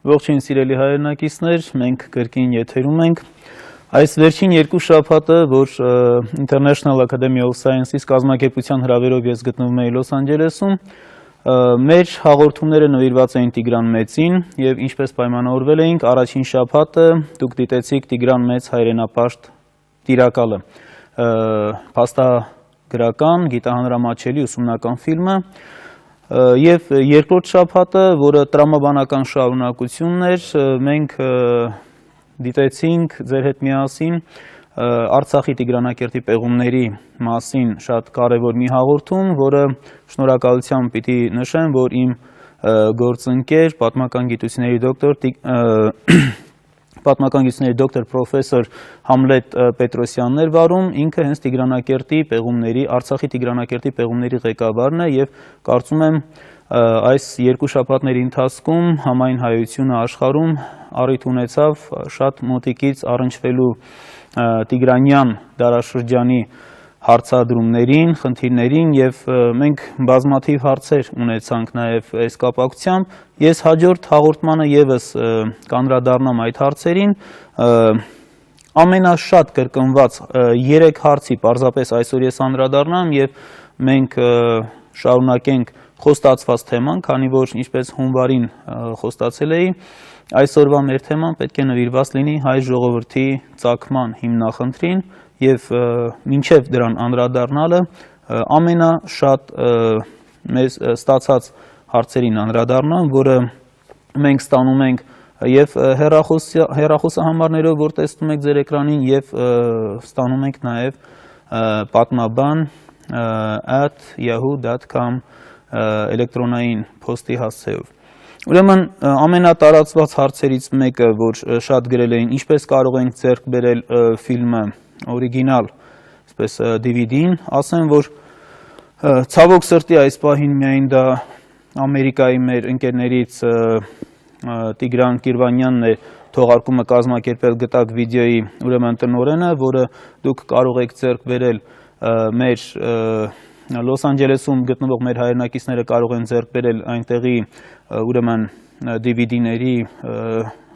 Ողջույն սիրելի հայրենակիցներ, մենք կրկին եթերում ենք։ Այս վերջին երկու շաբաթը, որ International Academy of Sciences կազմակերպության հրավերով ես գտնվում էի Լոս Անջելեսում, մեր հաղորդումները նվիրված էին Տիգրան Մեծին եւ ինչպես պայմանավորվել էինք, առաջին շաբաթը դուք դիտեցիք Տիգրան Մեծ հայրենապաշտ տիրակալը, փաստագրական, գիտահանրամատչելի ուսումնական ֆիլմը, եւ երկրորդ շաբաթը, որը տրամաբանական շարունակությունն էր, մենք դիտեցինք ձեր հետ միասին Արցախի Տիգրանակերտի պեղումների մասին շատ կարևոր մի հաղորդում, որը շնորհակալությամբ պիտի նշեմ, որ իմ գործընկեր, պատմական գիտությունների դոկտոր պրոֆեսոր Համլետ Պետրոսյանն էր վարում, ինքը հենց Տիգրանակերտի պեղումների, Արցախի Տիգրանակերտի պեղումների ղեկավարն է եւ կարծում եմ այս երկու շաբաթների ընթացքում համայն հայությունը աշխարհում առիթ ունեցավ շատ մոտիկից առնչվելու Տիգրանյան դարաշրջանի հարցադրումներին, խնդիրներին եւ մենք բազմաթիվ հարցեր ունեցանք նաեւ այս կապակցությամբ։ Ես հաջորդ հաղորդմանը եւս կանդրադառնամ այդ հարցերին։ Ամենաշատ կրկնված 3 հարցի պարզապես այսօր ես անդրադառնամ եւ մենք շարունակենք խոստացված թեման, քանի որ ինչպես հունվարին խոստացել էի, այսօրվա մեր թեման պետք է նվիրված լինի հայ ժողովրդի ծագման հիմնախնդրին եւ մինչեւ դրան անդրադառնալը ամենաշատ մեզ ստացած հարցերին անդրադառնամ, որը մենք ստանում ենք եւ հեռախոսահամարներով, որ տեսնում եք ձեր էկրանին, եւ ստանում ենք նաեւ պատմաբան @yahoo.com էլեկտրոնային փոստի հասցեով։ Ուրեմն ամենատարածված հարցերից մեկը, որ շատ գրել էին, ինչպես կարող ենք ձեռք բերել ֆիլմը օրիգինալ, այսպես DVD-ին, ասեմ, որ ցավոք սրտի այս պահին միայն դա Ամերիկայի մեր ընկերներից Տիգրան Կիրվանյանն է թողարկումը կազմակերպել գտակ վիդեոյի ուրեմն տնօրենը, որը դուք կարող եք ձեռք բերել մեր Լոս Անջելեսում գտնվող մեր հայրենակիցները կարող են ձեռք բերել այնտեղի ուրեմն DVD-ների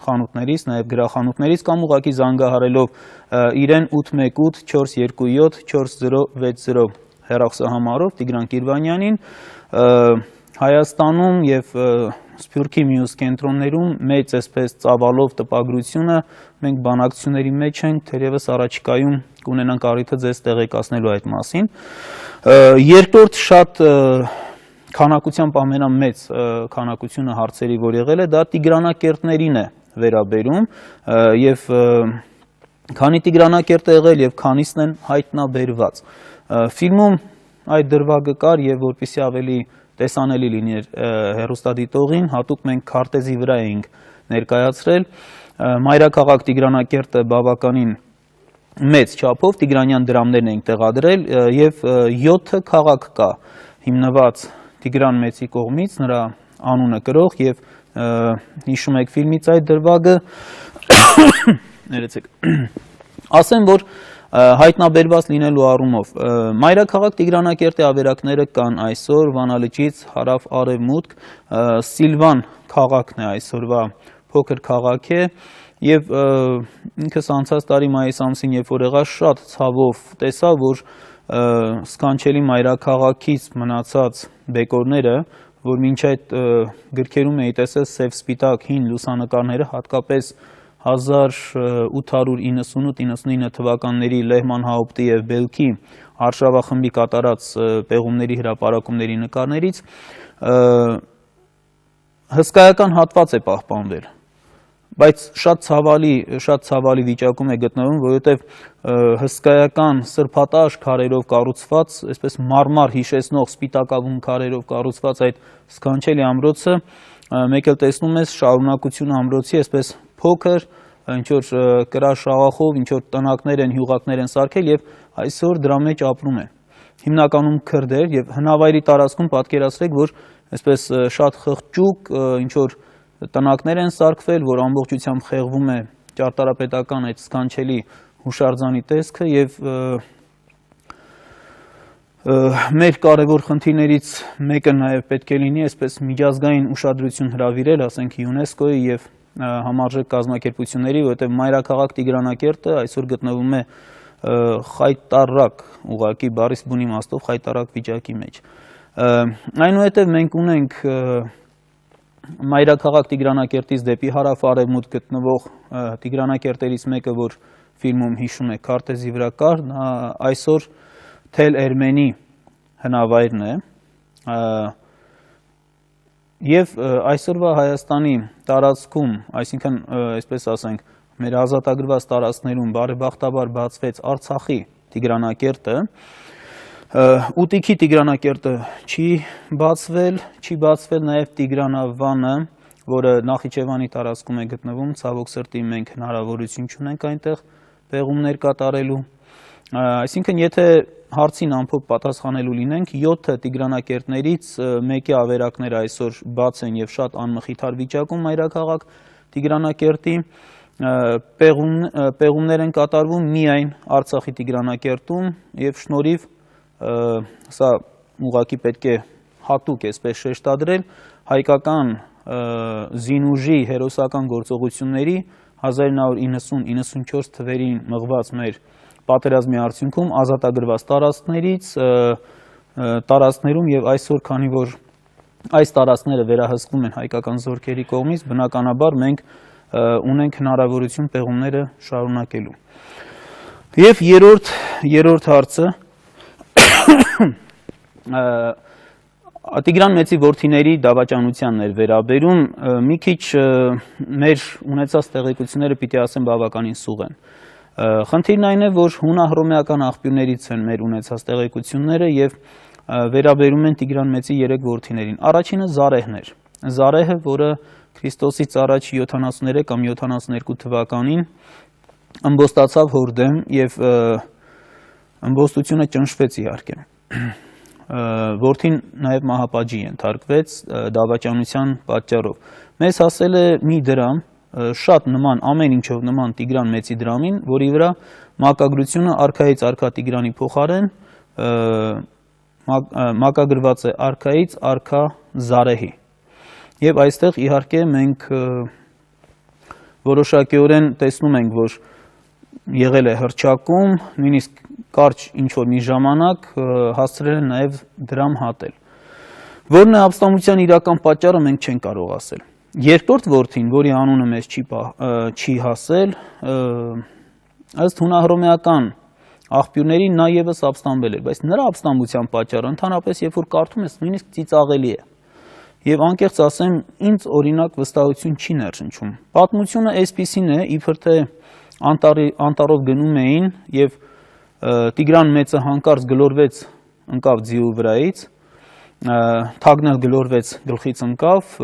խանութներից, նաև գրախանութներից կամ ուղղակի զանգահարելով իրեն 818 427 4060 հեռախոսահամարով Տիգրան Կիրվանյանին Հայաստանում եւ Սփյուռքի մյուս կենտրոններում մեծ այսպես ծավալով տպագրությունը մենք բանակցությունների մեջ ենք, թերևս առաջիկայում կունենանք առիթը ձեզ տեղեկացնելու այդ մասին։ Երկրորդ շատ քանակությամբ ամենամեծ քանակությունը հարցերի, որ եղել է, դա Տիգրանակերտներին է վերաբերում եւ քանի Տիգրանակերտ է եղել եւ քանիսն են հայտնաբերված։ Ֆիլմում այդ դրվագը կար եւ որպեսզի ավելի տեսանելի լինի հեռուստադիտողին, հատուկ մենք քարտեզի վրա էինք ներկայացրել։ Մայրաքաղաք Տիգրանակերտը բավականին մեծ չափով Տիգրանյան դրամներն ենք տեղադրել եւ 7 քաղաք կա հիմնված Տիգրան Մեծի կողմից, նրա անունը կրող եւ հիշում եք ֆիլմից այդ դրվագը ներեցեք ասեմ, որ հայտնաբերված լինելու առումով Մայրաքաղաք Տիգրանակերտի ավերակները կան այսօր Վանալիճից հարավ-արևմուտք, Սիլվան քաղաքն է այսօրվա փոքր քաղաք է եւ ինքս անցած տարի մայիս ամսին երբ որ եղա շատ ցավով տեսա, որ սքանչելի Մայրաքաղաքից մնացած բեկորները, որ մինչ այդ գրքերում էի տեսել սև սպիտակ հին լուսանկարները, հատկապես 1898-99 թվականների Լեհման Հաուպտի եւ Բելքի արշավախմբի կատարած պեղումների հրապարակումների նկարներից հսկայական հատված է պահպանվել, բայց շատ ցավալի վիճակում է գտնվում, որովհետեւ հսկայական սրբատաշ քարերով կառուցված, այսպես մարմար հիշեցնող սպիտակավուն քարերով կառուցված այդ սքանչելի ամրոցը մեկ էլ տեսնում ես շարունակությունը ամրոցի, այսպես փոքր, ինչ որ կրաշաղախով, ինչ որ տնակներ են, հյուղակներ են սարքել եւ այսօր դրա մեջ ապրում են։ Հիմնականում քրդեր եւ հնավայրի տարածքում պատկերացրեք, որ այսպես շատ խղճուկ, ինչ որ տնակներ են սարքվել, որ ամբողջությամբ խեղվում է ճարտարապետական այդ սքանչելի հուշարձանի տեսքը եւ մեր կարևոր խնդիրներից մեկը նաեւ պետք է լինի այսպես միջազգային ուշադրություն հրավիրել, ասենք ՅՈՒՆԵՍԿՕ-ի եւ համարժեք կազմակերպությունների, որովհետև մայրաքաղաք Տիգրանակերտը այսօր գտնվում է խայտառակ, ուղղակի բառիս բուն իմաստով խայտառակ վիճակի մեջ։ Այնուհետև մենք ունենք մայրաքաղաք Տիգրանակերտից դեպի հարավ-արևմուտք գտնվող Տիգրանակերտերից մեկը, որ ֆիլմում հիշում եք քարտեզի վրա կար, նա այսօր Թել Էրմենի հնավայրն է, եւ այսօրվա Հայաստանի տարածքում, այսինքն այսպես ասենք, մեր ազատագրված տարածքներում բարեբախտաբար բացվեց Արցախի Տիգրանակերտը, Ուտիքի Տիգրանակերտը չի բացվել նաեւ Տիգրանավանը, որը Նախիջևանի տարածքում է գտնվում, ցավոք սրտի մենք հնարավորություն չունենք այնտեղ պեղումներ կատարելու, այսինքն եթե հարցին ամփոփ պատասխանելու լինենք, 7 Տիգրանակերտներից մեկի ավերակները այսօր բաց են եւ շատ անմխիթար վիճակում մայրաքաղաք Տիգրանակերտի, պեղումներ են կատարվում միայն Արցախի Տիգրանակերտում եւ շնորհիվ սա ուղղակի պետք է հատուկ այսպես շեշտադրել հայկական զինուժի հերոսական գործողությունների 1990-94 թվերին մղված մեր պատերազմի արդյունքում ազատագրված տարածքներում եւ այսօր, քանի որ այս տարածքները վերահսկվում են հայկական զորքերի կողմից, բնականաբար մենք ունենք հնարավորություն պեղումները շարունակելու։ Եվ երրորդ հարցը Տիգրան Մեծի որդիների դավաճանությանն էր վերաբերում, մի քիչ մեր ունեցած տեղեկությունները պիտի ասեմ բավականին սուղ են։ Խնդիրն այն է, որ հունահռոմեական աղբյուրներից են մեր ունեցած տեղեկությունները եւ վերաբերում են Տիգրան Մեծի 3 որդիներին։ Առաջինը Զարեհն էր։ Զարեհը, որը Քրիստոսից առաջ 73 կամ 72 թվականին ըմբոստացավ հորդեմ եւ ըմբոստությունը ճնշվեց իհարկե։ Որդին նաեւ մահապատժի ենթարկվեց դավաճանության պատճառով։ Մեզ հասել է մի դրամ շատ նման, ամեն ինչով նման Տիգրան Մեծի դրամին, որի վրա մակագրությունը արքայից արքա Տիգրանի փոխարեն մակագրված է արքայից արքա Զարեհի։ Եվ այստեղ իհարկե մենք որոշակիորեն տեսնում ենք, որ եղել է հռչակում, նույնիսկ կարճ ինչ-որ մի ժամանակ հասցրել են նաև դրամ հատել։ Որն է ապստամբության իրական պատճառը մենք չենք կարող ասել։ Երկրորդ որդին, որի անունը մեզ չի հասել, ըստ հունահռոմեական աղբյուրների նա ևս ապստամբել էր, բայց նրա ապստամբության պատճառը ընդհանրապես երբ որ կարդում ես նույնիսկ ծիծաղելի է։ Եվ անկեղծ ասեմ, ինձ օրինակ վստահություն չի ներշնչում։ Պատմությունը այսպիսին է, իբր թե անտառով գնում էին եւ Տիգրան Մեծը հանկարծ գլորվեց, ընկավ ձիու վրայից, թագնել գլորվեց, գլխից ընկավ,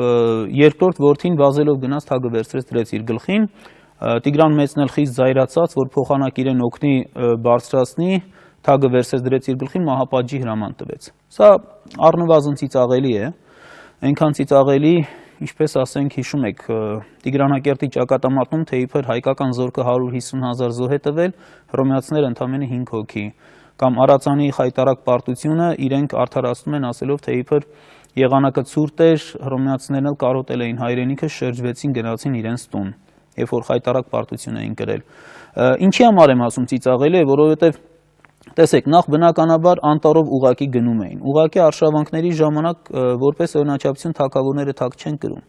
երկրորդ որդին վազելով գնաց, թագը վերցրեց դրեց իր գլխին, Տիգրան Մեծն էլ խիստ զայրացած, որ փոխանակ իրեն օգնի բարձրացնի, թագը վերցրեց դրեց իր գլխին, մահապատժի հրաման տվեց։ Սա առնվազն ծիծաղելի է, այնքան ծիծաղելի, ինչպես ասենք, հիշում եք, Տիգրանակերտի ճակատամատնում, թե իբր հայկական զորքը 150,000 զոհ է տվել, հռոմեացիները ընդամենը 5 հոգի, կամ Արածանի խայտառակ պարտությունը իրենք արդարացնում են ասելով, թե իբր եղանակը ցուրտ էր, հռոմեացիներն էլ կարոտել էին հայրենիքը, շրջվեցին, գնացին իրենց տուն, երբ որ խայտառակ պարտություն էին կրել։ Ինչի համար եմ ասում ծիծաղելի է, որովհետև տեսեք, նախ բնականաբար անտառով ուղակի գնում էին։ Ուղակի արշավանքների ժամանակ որպես օրինաչափություն թագավորները թագ չեն կրում։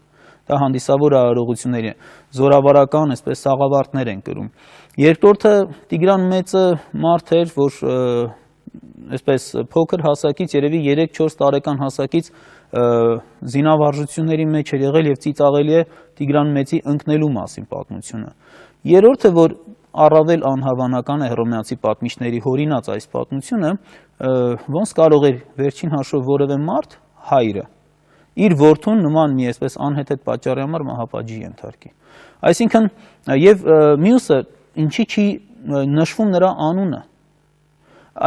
Դա հանդիսավոր արարողություններ են, զորավարական, այսպես սաղավարտներ են կրում։ Երկրորդը Տիգրան Մեծը մարդ էր, որ այսպես փոքր հասակից, երևի 3-4 տարեկան հասակից զինավարժությունների մեջ էր եղել եւ ծիծաղելի է Տիգրան Մեծի ընկնելու մասին պատմությունը։ Երրորդը, որ առավել անհավանական է հռոմեացի պատմիչների հորինած այս պատմությունը, ոնց կարող էր վերջին հաշվով որևէ մարդ, հայրը, իր որդուն նման մի այսպես անհեթեթ պատճառի համար մահապատժի ենթարկի։ Այսինքն, եւ մյուսը, ինչի չի նշվում նրա անունը։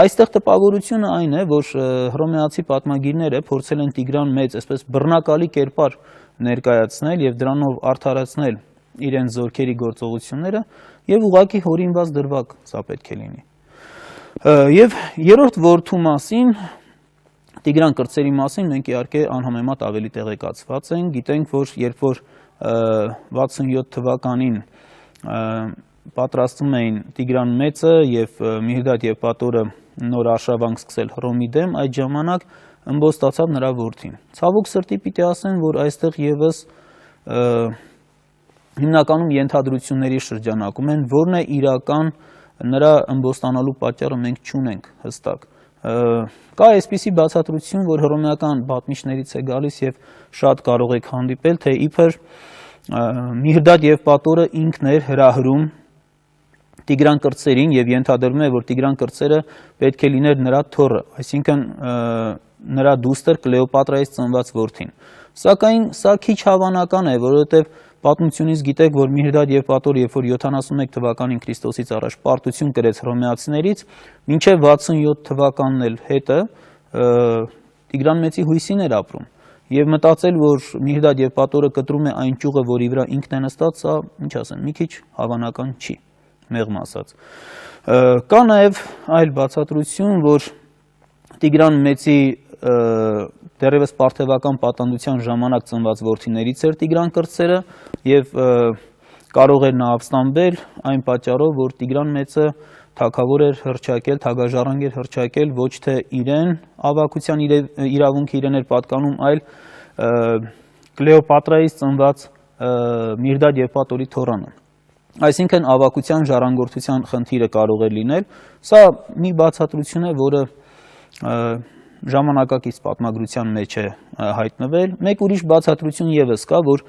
Այստեղ տպավորությունը այն է, որ հռոմեացի պատմագիրները փորձել են Տիգրան Մեծ այսպես բռնակալի կերպար ներկայացնել եւ դրանով արդարացնել իրենց զորքերի գործողությունները եւ ուղղակի հորինված դրվագ սա պետք է լինի։ Եվ երրորդ որդու մասին, Տիգրան կրտսերի մասին մենք իհարկե անհամեմատ ավելի տեղեկացված ենք, գիտենք, որ երբ որ 67 թվականին պատրաստում էին Տիգրան Մեծը եւ Միհրդադ Եվպատորը նոր արշավանք սկսել Հռոմի դեմ, այդ ժամանակ ըմբոստացավ նրա որդին։ Ցավոք սրտի պիտի ասեմ, որ այստեղ եւս հիմնականում ենթադրությունների շրջանակում են, որն է իրական նրա ըմբոստանալու պատճառը մենք չունենք հստակ։ Կա այսպիսի բացատրություն, որ հռոմեական պատմիչներից է գալիս եւ շատ կարող եք հանդիպել, թե իբր Միհրդադ Եվպատորը ինքն էր հրահրում Տիգրան կրտսերին եւ ենթադրվում է, որ Տիգրան կրտսերը պետք է լիներ նրա թոռը, այսինքն նրա դուստր Կլեոպատրայից ծնված որդին։ Սակայն սա քիչ հավանական է, որովհետեւ պատմությունից գիտեք, որ Միհրդադ Եվպատորը, երբ որ 71 թվականին Քրիստոսից առաջ պարտություն կրեց հռոմեացիներից, մինչև 67 թվականն էլ հետը Տիգրան Մեծի հույսին էր ապրում։ Եվ մտածել, որ Միհրդադ Եվպատորը կտրում է այն ճյուղը, որի վրա ինքն է նստած, սա, ինչ ասեմ, մի քիչ հավանական չի, մեղմ ասած։ Կա նաև այլ բացատրություն, որ Տիգրան Մեծի դեռևս պարթևական պատանդության ժամանակ ծնված որդիներից էր Տիգրան կրտսերը եւ կարող էր նա ապստամբել այն պատճառով, որ Տիգրան Մեծը թագավոր էր հռչակել, թագաժառանգ էր հռչակել ոչ թե իրեն ավակության իրավունքը իրեն էր պատկանում, այլ Կլեոպատրայից ծնված Միհրդադ Եվպատորի թոռանը։ Այսինքն ավակության ժառանգորդության խնդիրը կարող էր լինել։ Սա մի բացատրություն է, որը ժամանակակից պատմագրության մեջ է հայտնվել։ Մեկ ուրիշ բացատրություն եւս կա, որ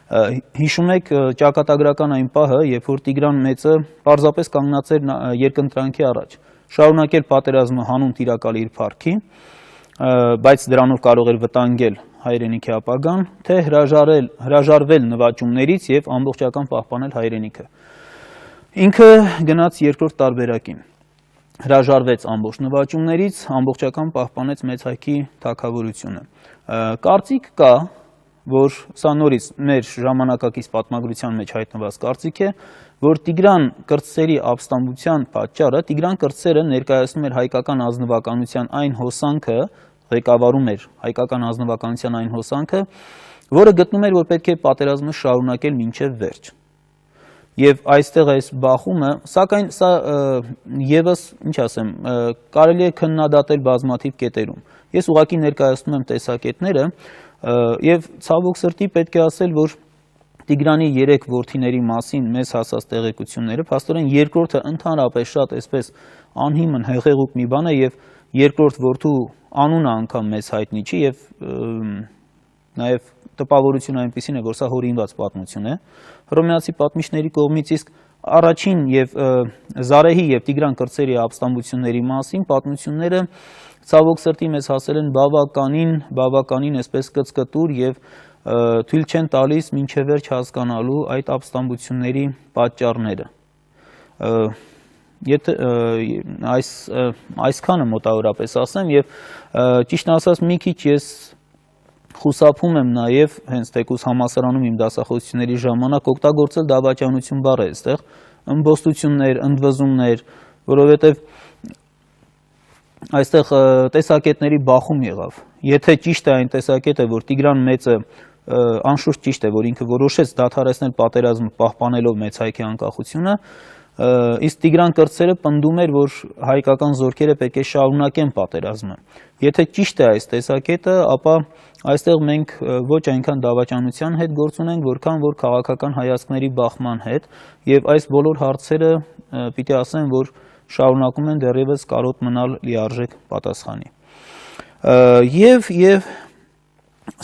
հիշում եք ճակատագրական այն պահը, երբ որ Տիգրան Մեծը պարզապես կանգնած էր երկընտրանքի առաջ, շարունակել պատերազմը հանուն տիրակալի իր փառքի, բայց դրանով կարող էր վտանգել հայրենիքի ապագան, թե հրաժարվել նվաճումներից եւ ամբողջական պահպանել հայրենիքը։ Ինքը գնաց երկրորդ տարբերակին, հրաժարվեց ամբողջ նվաճումներից, ամբողջական պահպանեց մեծ հայքի թագավորությունը։ Կարծիք կա, որ սա նորից մեր ժամանակակից պատմագրության մեջ հայտնված կարծիք է, որ Տիգրան կրտսերի ապստամբության պատճառը Տիգրան կրտսերը ներկայացնում էր հայկական ազնվականության այն հոսանքը, ղեկավարում էր հայկական ազնվականության այն հոսանքը, որը գտնում էր, որ պետք է պատերազմը շարունակել մինչև վերջ։ Եվ այստեղ այս բախումը, սակայն սա եւս, ինչ ասեմ, կարելի է քննադատել բազմաթիվ կետերում։ Ես ուղղակի ներկայացնում եմ տեսակետները եւ ցավոք սրտի պետք է ասել, որ Տիգրանի 3 որդիների մասին մեզ հասած տեղեկությունները, փաստորեն երկրորդը ընդհանրապես շատ այսպես անհիմն հեղեղուկ մի բան է եւ երկրորդ որդու անունը անգամ մեզ հայտնի չի եւ նաեւ տպավորությունը այնպեսին է, որ սա հորինված պատմություն է հռոմեացի պատմիչների կողմից, իսկ առաջին եւ Զարեհի եւ Տիգրան կրտսերի ապստամբությունների մասին պատմությունները ցավոք սրտի մեզ հասել են բավականին այսպես կծկտուր եւ թույլ չեն տալիս մինչև վերջ հասկանալու այդ ապստամբությունների պատճառները։ Եթե այսքանը մոտավորապես ասեմ եւ ճիշտ ասած մի քիչ ես խուսափում եմ նաեւ հենց թեկուզ համալսարանում իմ դասախոսությունների ժամանակ օգտագործել դավաճանություն բառը այստեղ, ըմբոստություններ, ընդվզումներ, որովհետեւ այստեղ տեսակետների բախում եղավ։ Եթե ճիշտ է այն տեսակետը, որ Տիգրան Մեծը անշուշտ ճիշտ է, որ ինքը որոշեց դադարեցնել պատերազմը պահպանելով մեծ հայքի անկախությունը, իսկ Տիգրան կրտսերը պնդում էր, որ հայկական զորքերը պետք է շարունակեն պատերազմը։ Եթե ճիշտ է այս տեսակետը, ապա այստեղ մենք ոչ այնքան դավաճանության հետ գործ ունենք, որքան որ քաղաքական հայացքների բախման հետ, եւ այս բոլոր հարցերը պիտի ասեմ, որ շարունակում են դեռևս կարոտ մնալ լիարժեք պատասխանի։ Եվ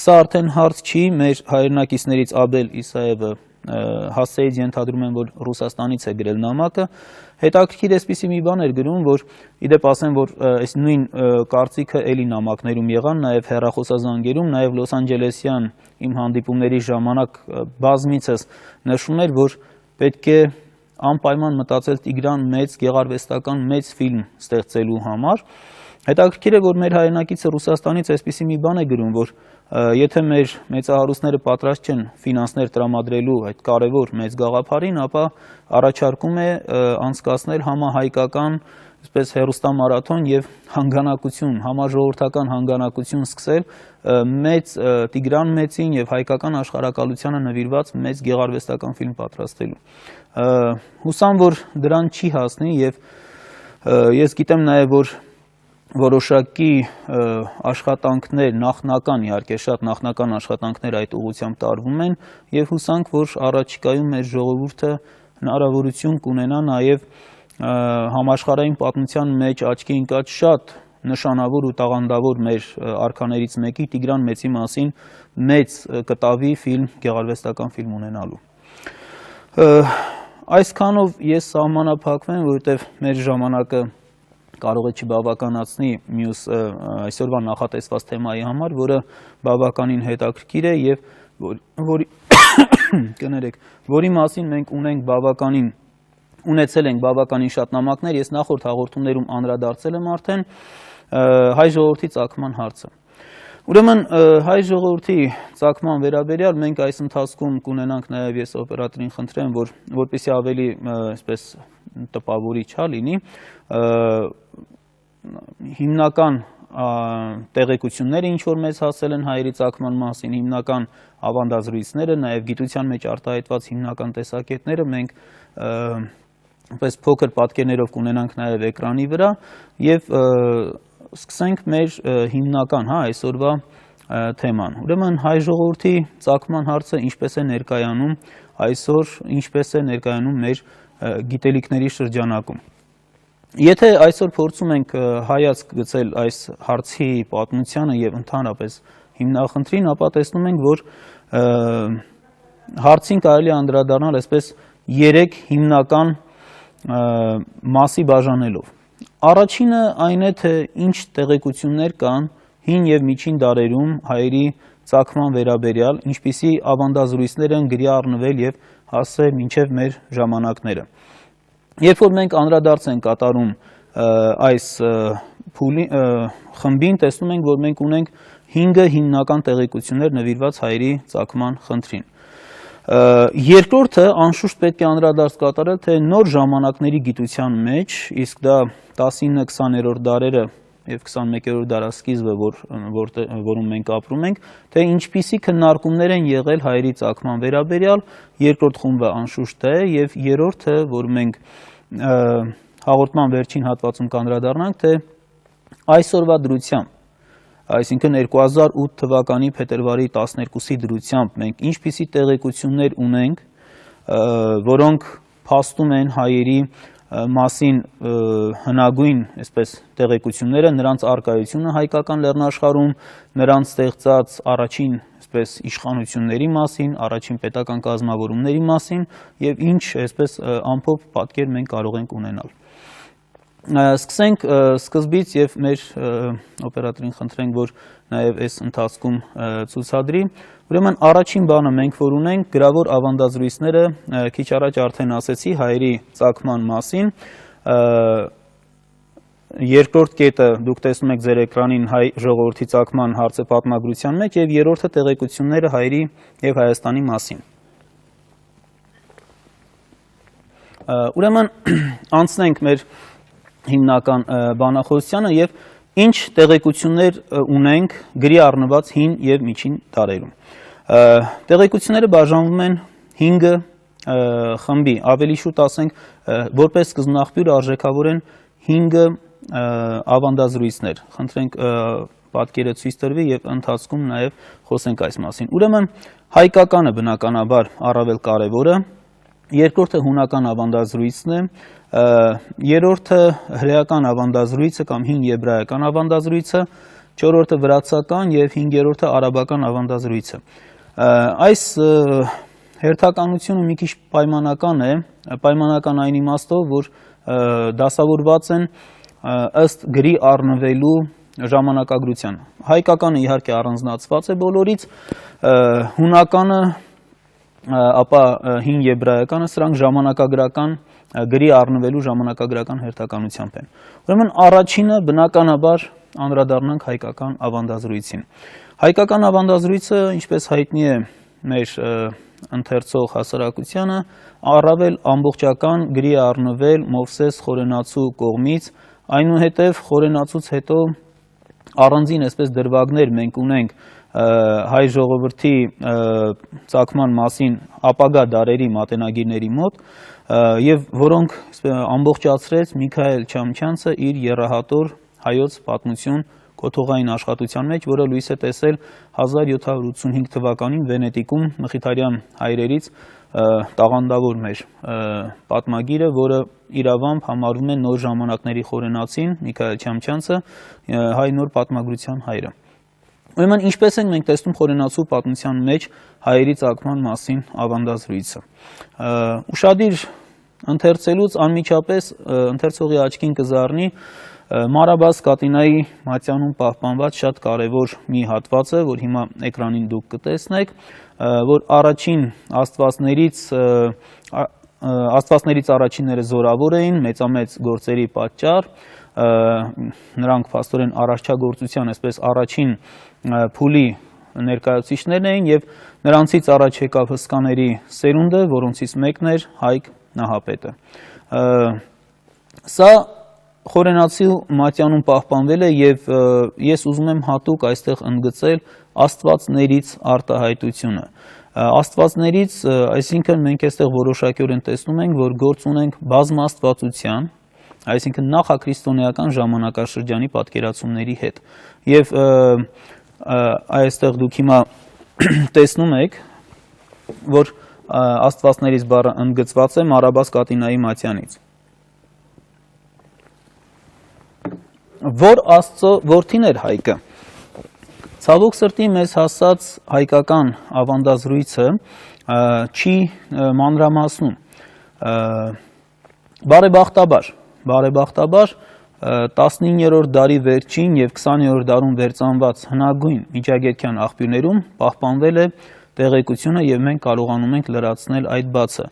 սա արդեն հարց չի, մեր հայրենակիցներից Աբել Իսաևը հասցեից ենթադրում են, որ Ռուսաստանից է գրել նամակը, հետաքրքիր էսպիսի մի բան էր գրում, որ իդեպ ասեմ, որ այս նույն կարծիքը էլի նամակներում եղան, նաև հեռախոսազանգերում, նաև Լոս Անջելեսյան իմ հանդիպումների ժամանակ բազմիցս նշում էր, որ պետք է անպայման մտածել Տիգրան մեծ գեղարվեստական մեծ ֆիլմ ստեղծելու համար։ Հետաքրքիր է, որ մեր հայրենակիցը Ռուսաստանից այսպիսի մի բան է գրում, որ եթե մեր մեծահարուստները պատրաստ չեն ֆինանսներ տրամադրելու այդ կարևոր մեծ գաղափարին, ապա առաջարկում է անցկացնել համահայկական այսպես հերոստամարաթոն եւ հանգանակություն, համաժողովրդական հանգանակություն սկսել մեծ Տիգրան Մեծին եւ հայկական աշխարհակալությանը նվիրված մեծ գեղարվեստական ֆիլմ պատրաստելու։ Հուսամ, որ դրան չի հասնի եւ ես գիտեմ նաեւ, որ որոշակի աշխատանքներ, նախնական իհարկե շատ նախնական աշխատանքներ այդ ուղղությամբ տարվում են եւ հուսանք, որ առաջիկայում մեր ժողովուրդը հնարավորություն կունենա նաեւ համաշխարհային պատմության մեջ աչքի ընկած շատ նշանավոր ու տաղանդավոր մեր արքաներից մեկի Տիգրան Մեծի մասին մեծ կտավի ֆիլմ, գեղարվեստական ֆիլմ ունենալու։ Այսքանով ես սահմանափակվեմ, որովհետեւ մեր ժամանակը կարող է չբավականացնի մյուս այսօրվա նախատեսված թեմայի համար, որը բավականին հետաքրքիր է եւ որի մասին մենք ունեցել ենք բավականին շատ նամակներ, ես նախորդ հաղորդումներում անդրադարձել եմ արդեն հայ ժողովրդի ծագման հարցը։ Ուրեմն հայ ժողովրդի ծագման վերաբերյալ մենք այս ընթացքում կունենանք նաև ես օպերատորին խնդրեմ, որպեսզի ավելի այսպես տպավորիչ լինի, հիմնական տեղեկությունները, ինչ որ մեզ հասել են հայերի ծագման մասին, հիմնական ավանդազրույցները, նաև գիտության մեջ արտահայտված հիմնական տեսակետները մենք պես փոքր պատկերներով կունենանք նաև էկրանի վրա եւ սկսենք մեր հիմնական այսօրվա թեման։ Ուրեմն հայ ժողովրդի ծագման հարցը ինչպես է ներկայանում այսօր, ինչպես է ներկայանում մեր գիտելիքների շրջանակում։ Եթե այսօր փորձում ենք հայացք գցել այս հարցի պատմությանը եւ ընդհանրապես հիմնախնդրին, ապա տեսնում ենք, որ հարցին կարելի է անդրադառնալ այսպես 3 հիմնական մասի բաժանելով։ Առաջինը այն է, թե ինչ տեղեկություններ կան հին եւ միջին դարերում հայերի ծագման վերաբերյալ, ինչպիսի ավանդազրույցներ են գրի առնվել եւ հասել մինչեւ մեր ժամանակները։ Երբ որ մենք անդրադարձ ենք կատարում այս խմբին, տեսնում ենք, որ մենք ունենք 5 հիմնական տեղեկություններ նվիրված հայերի ծագման խնդրին։ Երկրորդը անշուշտ պետք է անդրադարձ կատարել, թե նոր ժամանակների գիտության մեջ, իսկ դա 19-20-րդ դարերը եւ 21-րդ դարասկիզբը, որում մենք ապրում ենք, թե ինչպիսի քննարկումներ են եղել հայերի ծագման վերաբերյալ, երկրորդ խումբը անշուշտ է եւ երրորդը, որ մենք հաղորդման վերջին հատվածում կանդրադառնանք, թե այսօրվա դրությամբ, այսինքն 2008 թվականի փետրվարի 12-ի դրությամբ մենք ինչպիսի տեղեկություններ ունենք, որոնք փաստում են հայերի մասին հնագույն այսպես տեղեկությունները, նրանց առկայությունը հայկական լեռնաշխարհում, նրանց ստեղծած առաջին այսպես իշխանությունների մասին, առաջին պետական կազմավորումների մասին եւ ինչ այսպես ամփոփ պատկեր մենք կարող ենք ունենալ։ Սկսենք սկզբից եւ մեր օպերատորին խնդրենք, որ նաեւ այս ընթացքում ցուցադրի։ Ուրեմն առաջին բանը մենք որ ունենք գրավոր ավանդազրույցները, քիչ առաջ արդեն ասեցի հայերի ծագման մասին։ Երկրորդ կետը դուք տեսնում եք ձեր էկրանին հայ ժողովրդի ծագման հարցը պատմագրության մեջ եւ երրորդը տեղեկությունները հայերի եւ Հայաստանի մասին։ Ուրեմն անցնենք մեր հիմնական բանախոսությանը եւ ինչ տեղեկություններ ունենք գրի առնված հին եւ միջին դարերում։ Տեղեկությունները բաժանվում են 5 խմբի, ավելի շուտ ասենք, որպես սկզբնաղբյուր արժեքավոր են 5 ավանդազրույցներ։ Խնդրենք պատկերը ցույց տրվի եւ ընթացքում նաեւ խոսենք այս մասին։ Ուրեմն հայկականը բնականաբար առավել կարևորը, երկրորդը հունական ավանդազրույցն է, երրորդը հրեական ավանդազրույցը կամ հին եբրայական ավանդազրույցը, չորրորդը վրացական եւ 5-րդը արաբական ավանդազրույցը։ Այս հերթականությունը մի քիչ պայմանական է, պայմանական այն իմաստով, որ դասավորված են ըստ գրի առնվելու ժամանակագրության։ Հայկականը իհարկե առանձնացված է բոլորից, հունականը, ապա հին եբրայականը, սրանք ժամանակագրական գրի առնվելու ժամանակագրական հերթականությամբ են։ Ուրեմն առաջինը բնականաբար անդրադառնանք հայկական ավանդազրույցին։ Հայկական ավանդազրույցը, ինչպես հայտնի է մեր ընթերցող հասարակությանը, առավել ամբողջական գրի առնվել Մովսես Խորենացու կողմից այնուհետև խորենացուց հետո առանձին այսպես դրվագներ մենք ունենք հայ ժողովրդի ծագման մասին ապագա դարերի մատենագիրների մոտ եւ որոնք ամբողջացրեց Միքայել Չամչյանցը իր եռահատոր հայոց պատմություն կոթողային աշխատության մեջ, որը լույս է տեսել 1785 թվականին Վենետիկում մխիթարյան հայրերից տաղանդավոր մեր պատմագիրը, որը իրավամբ համարվում է նոր ժամանակների խորենացին Միքայել Չամչյանցը, հայ նոր պատմագրության հայրը։ Ուրեմն ինչպես ենք մենք տեսնում խորենացու պատմության մեջ հայերի ծագման մասին ավանդազրույցը։ Ուշադիր ընթերցելուց անմիջապես ընթերցողի աչքին կզառնի Մարաբաս Կատինայի մատյանում պահպանված շատ կարևոր մի հատվածը, որ հիմա էկրանին դուք կտեսնեք, որ առաջին աստվածներից առաջինները զորավոր էին, մեծամեծ գործերի պատճառ, նրանք փաստորեն արարչագործության այսպես առաջին փուլի ներկայացուցիչներն էին եւ նրանցից առաջ եկավ հսկաների սերունդը, որոնցից մեկն էր Հայկ Նահապետը։ Սա խորենացի մատյանում պահպանվել է եւ ես ուզում եմ հատուկ այստեղ ընդգծել աստվածներից արտահայտությունը։ Աստվածներից, այսինքն մենք այստեղ որոշակիորեն տեսնում ենք, որ գործ ունենք բազմաստվածության, այսինքն նախաքրիստոնեական ժամանակաշրջանի պատկերացումների հետ։ Եվ այստեղ դուք հիմա տեսնում եք, որ աստվածներից բառը ընդգծված է Մարաբաս Կատինայի մատյանից։ Որ Աստծո որդին էր Հայկը։ Ցավոք սրտի մեզ հասած հայկական ավանդազրույցը չի մանրամասնում։ Բարեբախտաբար 19-րդ դարի վերջին եւ 20-րդ դարում վերծանված հնագույն միջագետքյան աղբյուրներում պահպանվել է տեղեկությունը եւ մենք կարողանում ենք լրացնել այդ բացը։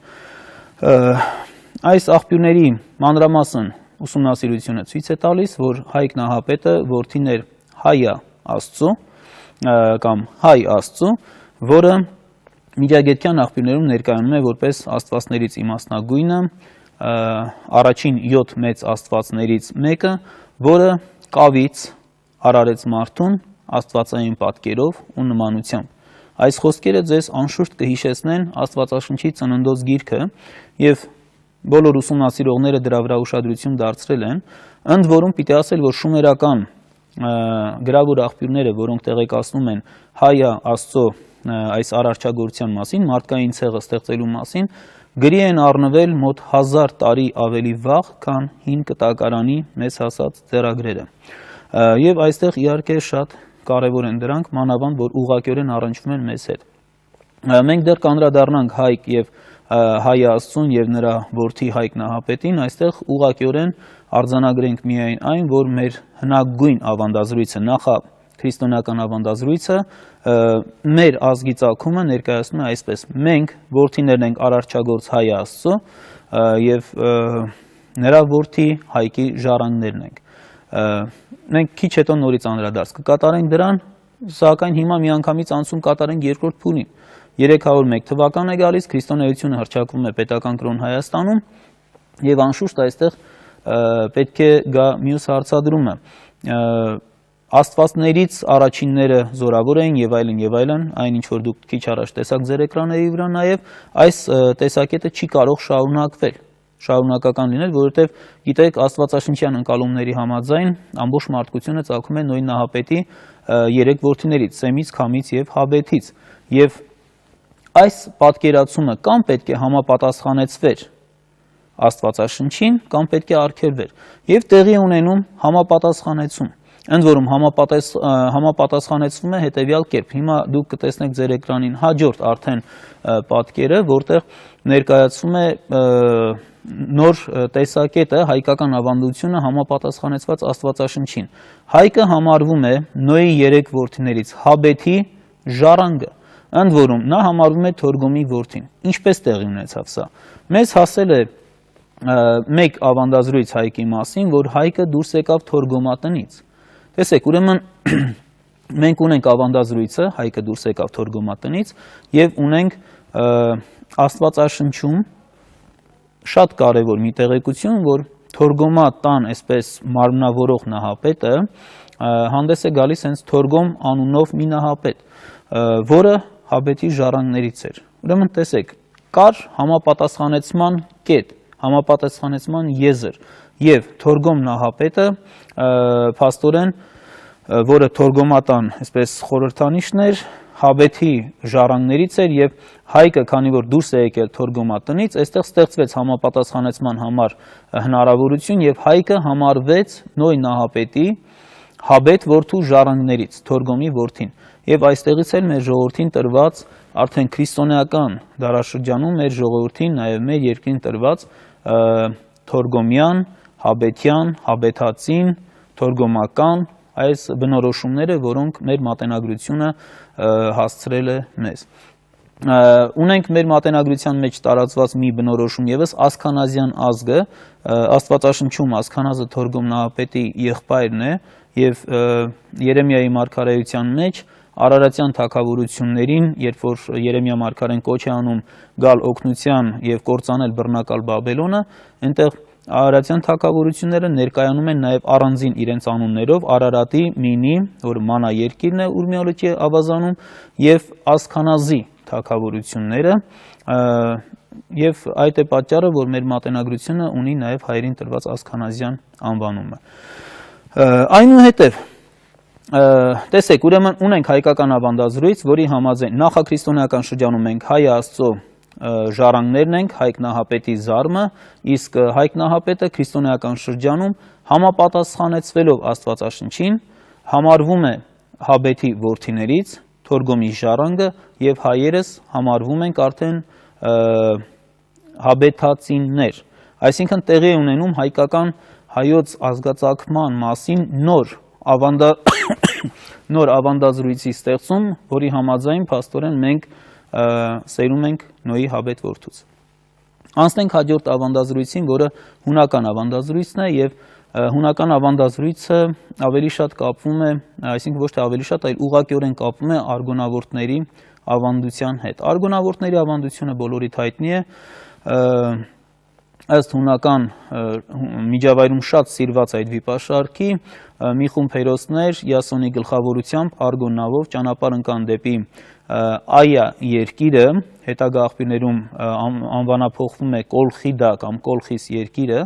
Այս աղբյուրների մանրամասն ուսումնասիրությունը ցույց է տալիս, որ Հայկ Նահապետը որդին էր Հայա Աստծո կամ Հայ Աստծո, որը միջագետքյան աղբյուրներում ներկայանում է որպես աստվածներից իմաստնագույնը, առաջին 7 մեծ աստվածներից մեկը, որը կավից արարեց մարդուն աստվածային պատկերով ու նմանությամբ։ Այս խոսքերը ձեզ անշուշտ կհիշեցնեն Աստվածաշնչի Ծննդոց գիրքը եւ բոլոր ուսումնասիրողները դրա վրա ուշադրություն դարձրել են, ընդ որում պիտի ասել, որ շումերական գրավոր աղբյուրները, որոնք տեղեկացնում են Հայա Աստծո այս արարչագործության մասին, մարդկային ցեղը ստեղծելու մասին, գրի են առնվել մոտ 1000 տարի ավելի վաղ, քան հին կտակարանի մեզ հասած ձեռագրերը։ Եվ այստեղ իհարկե շատ կարևոր են դրանք, մանավանդ որ ուղղակիորեն առնչվում են մեզ հետ։ Մենք դեռ կանդրադառնանք Հայկ եւ Հայ Աստծուն եւ նրա որդի Հայկ Նահապետին, այստեղ ուղղակիորեն արձանագրենք միայն այն, որ մեր հնագույն ավանդազրույցը, նախաքրիստոնեական ավանդազրույցը մեր ազգի ծագումը ներկայացնում է այսպես. մենք որդիներն ենք արարչագործ Հայ Աստծո եւ նրա որդի Հայկի ժառանգներն ենք։ Մենք քիչ հետո նորից անդրադարձ կկատարենք դրան, սակայն հիմա միանգամից անցում կատարենք երկրորդ փուլին։ 301 թվական է գալիս, քրիստոնեությունը հռչակվում է պետական կրոն Հայաստանում եւ անշուշտ այստեղ պետք է գա մյուս հարցադրումը։ Աստվածներից առաջինները զորավոր էին եւ այլն, այն ինչ որ դուք քիչ առաջ տեսաք ձեր էկրանների վրա, նաեւ այս տեսակետը չի կարող շարունակական լինել, որովհետեւ գիտեք Աստվածաշնչյան ընկալումների համաձայն ամբողջ մարդկությունը ծագում է նույն Նահապետի 3 որդիներից՝ Սեմից, Քամից եւ Հաբեթից։ Եվ այս պատկերացումը կամ պետք է համապատասխանեցվեր Աստվածաշնչին, կամ պետք է արգելվեր։ Եվ տեղի ունենում համապատասխանեցում։ Ընդ որում համապատասխանեցվում է հետևյալ կերպ։ Հիմա դուք կտեսնեք ձեր էկրանին հաջորդ արդեն պատկերը, որտեղ ներկայացվում է նոր տեսակետը, հայկական ավանդությունը համապատասխանեցված Աստվածաշնչին։ Հայկը համարվում է Նոյի 3 որդիներից Հաբեթի ժառանգը, ընդ որում նա համարվում է Թորգոմի որդին։ Ինչպես տեղի ունեցավ սա։ Մեզ հասել է մեկ ավանդազրույց Հայկի մասին, որ Հայկը դուրս եկավ Թորգոմատնից։ Տեսեք, ուրեմն մենք ունենք ավանդազրույցը, Հայկը դուրս եկավ Թորգոմատնից, եւ ունենք Աստվածաշնչում շատ կարևոր մի տեղեկություն, որ թորգոմատան այսպես մարմնավորող նահապետը հանդես է գալիս հենց թորգոմ անունով մի նահապետ, որը հաբետի ժառանգներից էր։ Ուրեմն տեսեք, կար համապատասխանեցման կետ, համապատասխանեցման եզր եւ թորգոմ նահապետը փաստորեն, որը թորգոմատան այսպես խորհրդանիշն էր, հաբետի ժառանգներից էր եւ Հայկը, քանի որ դուրս է եկել թորգոմատնից, այստեղ ստեղծվեց համապատասխանեցման համար հնարավորություն եւ Հայկը համարվեց Նոյ նահապետի հաբետ որդու ժառանգներից, թորգոմի որդին։ Եվ այստեղից էլ մեր ժողովրդին տրված արդեն քրիստոնեական դարաշրջանում մեր ժողովրդին, նաև մեր երկրին տրված թորգոմյան, հաբետյան, հաբետացին, թորգոմական այս բնորոշումները, որոնք մեր մատենագրությունը հասցրել է մեզ։ Ունենք մեր մատենագրության մեջ տարածված մի բնորոշում ևս Ասքանազյան ազգը, Աստվածաշնչում Ասքանազը թորգոմ նահապետի եղբայրն է եւ Երեմիայի մարգարեության մեջ Արարատյան թագավորություններին, երբ որ Երեմիա մարգարեն կոչ է անում գալ օգնության եւ կործանել բռնակալ Բաբելոնը, այնտեղ Արարատյան թագավորությունները ներկայանում են նաեւ առանձին իրենց անուններով Արարատի Մինի, որը մանա երկիրն է Ուրմիալոճի ավազանում, եւ Ասքանազի թագավորությունները, եւ այդ է պատճառը, որ մեր մատենագրությունը ունի նաեւ հայերին տրված Ասքանազյան անվանումը։ Այնուհետև տեսեք, ուրեմն ունենք հայկական ավանդազրույց, որի համաձայն նախաքրիստոնեական շրջանում մենք հայ Աստծո ժառանգներն ենք, Հայկ նահապետի զարմը, իսկ Հայկ նահապետը քրիստոնեական շրջանում համապատասխանեցվելով Աստվածաշնչին համարվում է հաբետի որդիներից, թորգոմի ժառանգը եւ հայերս համարվում ենք արդեն հաբետացիներ, այսինքն տեղի ունենում հայկական հայոց ազգացակման մասին նոր ավանդազրույցի ստեղծում, որի համաձայն փաստորեն մենք սերում ենք Նոյի հաբետ որդուց։ Անցնենք հաջորդ ավանդազրույցին, որը հունական ավանդազրույցն է եւ հունական ավանդազրույցը ավելի շատ կապվում է, այսինքն ոչ թե ավելի շատ, այլ ուղղակիորեն կապվում է արգոնավորտների ավանդության հետ։ Արգոնավորտների ավանդությունը բոլորիդ հայտնի է, ըստ հունական միջավայրում շատ սիրված այդ վիպաշարքի մի խումբ հերոսներ Յասոնի գլխավորությամբ արգոննավով ճանապարհ ընկան դեպի Այա երկիրը, հետագա աղբյուրներում անվանափոխվում է Կոլխիդա կամ Կոլխիս երկիրը,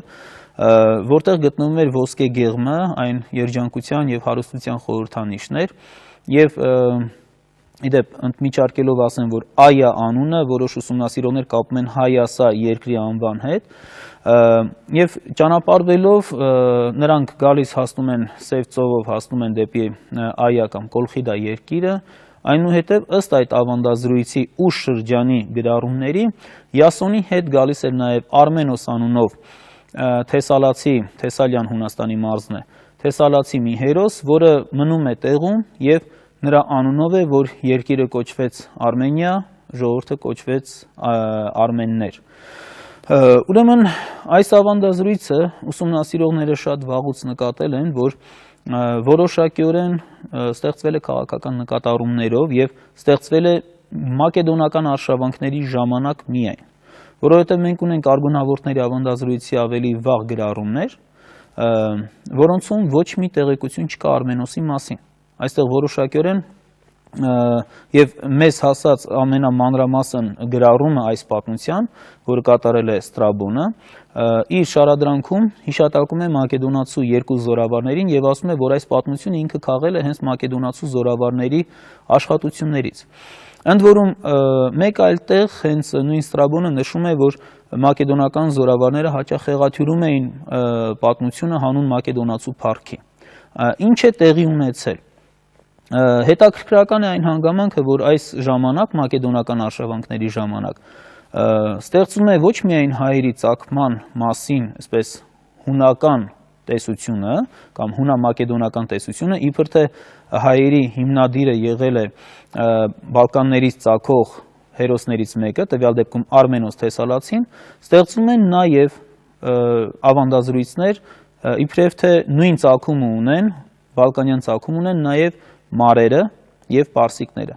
որտեղ գտնվում էր ոսկե գեղմը, այն երջանկության եւ հարստության խորհրդանիշներ, եւ իդեպ ընդմիջարկելով ասեմ, որ Այա անունը որոշ ուսումնասիրողներ կապում են Հայասա երկրի անվան հետ, եւ ճանապարհվելով նրանք գալիս հասնում են Սև ծովով հասնում են դեպի Այա կամ Կոլխիդա երկիրը, այնուհետև ըստ այդ ավանդազրույցի ուշ շրջանի գրառումների Յասոնի հետ գալիս էր նաեւ Արմենոս անունով Թեսալյան Հունաստանի մարզն է, Թեսալացի մի հերոս, որը մնում է տեղում եւ նրա անունով է, որ երկիրը կոչվեց Արմենիա, ժողովուրդը կոչվեց արմեններ։ Ուրեմն այս ավանդազրույցը ուսումնասիրողները շատ վաղուց նկատել են, որ որոշակիորեն ստեղծվել է քաղաքական նկատառումներով եւ ստեղծվել է մակեդոնական արշավանքների ժամանակ միայն, որովհետեւ մենք ունենք արգոնավորտների ավանդազրույցի ավելի վաղ գրառումներ, որոնցում ոչ մի տեղեկություն չկա Արմենոսի մասին։ Այստեղ որոշակիորեն եւ մեզ հասած ամենամանրամասն գրառումը այս պատմության, որը կատարել է Ստրաբոնը, իր շարադրանքում հիշատակում է մակեդոնացու երկու զորավարներին եւ ասում է, որ այս պատմությունը ինքը քաղել է հենց մակեդոնացու զորավարների աշխատություններից։ Ընդ որում մեկ այլ տեղ հենց նույն Ստրաբոնը նշում է, որ մակեդոնական զորավարները հաճախ խեղաթյուրում էին պատմությունը հանուն մակեդոնացու փառքի։ Ինչ է տեղի ունեցել։ Հետաքրքրական է այն հանգամանքը, որ այս ժամանակ մակեդոնական արշավանքների ժամանակ ստեղծում է ոչ միայն հայերի ծագման մասին, այսպես հունական տեսությունը կամ հունամակեդոնական տեսությունը, իբր թե հայերի հիմնադիրը եղել է Բալկաններից ծագող հերոսներից մեկը, տվյալ դեպքում Արմենոս Թեսալացին, ստեղծում են նաև ավանդազրույցներ, իբրև թե նույն ծագում ունեն, բալկանյան ծագում ունեն նաև մարերը եւ պարսիկները։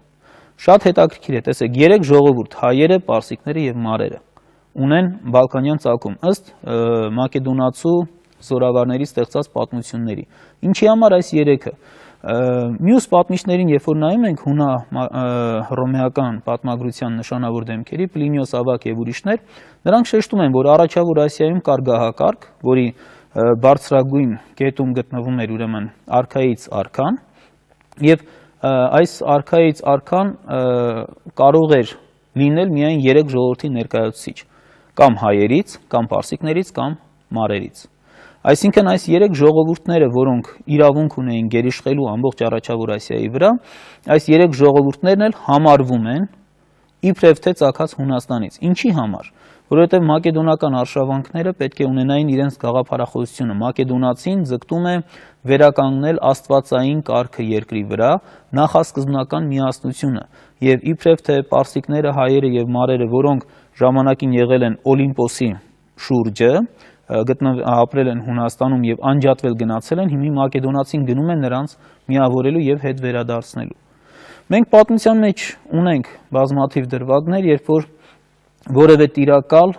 Շատ հետաքրքիր է, տեսեք, 3 ժողովուրդ՝ հայերը, պարսիկները եւ մարերը ունեն բալկանյան ծագում ըստ մակեդոնացու զորավարների ստեղծած պատմությունների։ Ինչի համար այս երեքը։ Մյուս պատմիչներին, երբ որ նայում ենք հունա-հռոմեական պատմագրության նշանավոր դեմքերի, Պլինիոս Ավագ եւ ուրիշներ, նրանք շեշտում են, որ առաջավոր Ասիայում կար գահակարգ, որի բարձրագույն կետում գտնվում էր ուրեմն արքայից արքան, եւ այս արքայից արքան կարող էր լինել միայն 3 ժողովրդի ներկայացուցիչ, կամ հայերից, կամ պարսիկներից, կամ մարերից։ Այսինքն այս 3 ժողովուրդները, որոնք իրավունք ունեին գերիշխելու ամբողջ առաջավոր Ասիայի վրա, այս 3 ժողովուրդներն էլ համարվում են իբրև թե ծագած Հունաստանից։ Ինչի համար։ Որովհետև մակեդոնական արշավանքները պետք է ունենային իրենց գաղափարախոսությունը։ Մակեդոնացին ձգտում է վերականգնել աստվածային կարգը երկրի վրա, նախասկզբնական միասնությունը, եւ իբրև թե պարսիկները, հայերը եւ մարերը, որոնք ժամանակին եղել են Օլիմպոսի շուրջը, ապրել են Հունաստանում եւ անջատվել գնացել են, հիմա մակեդոնացին գնում են նրանց միավորելու եւ հետ վերադարձնելու։ Մենք պատմության մեջ ունենք բազմաթիվ դրվագներ, երբ որ որևէ տիրակալ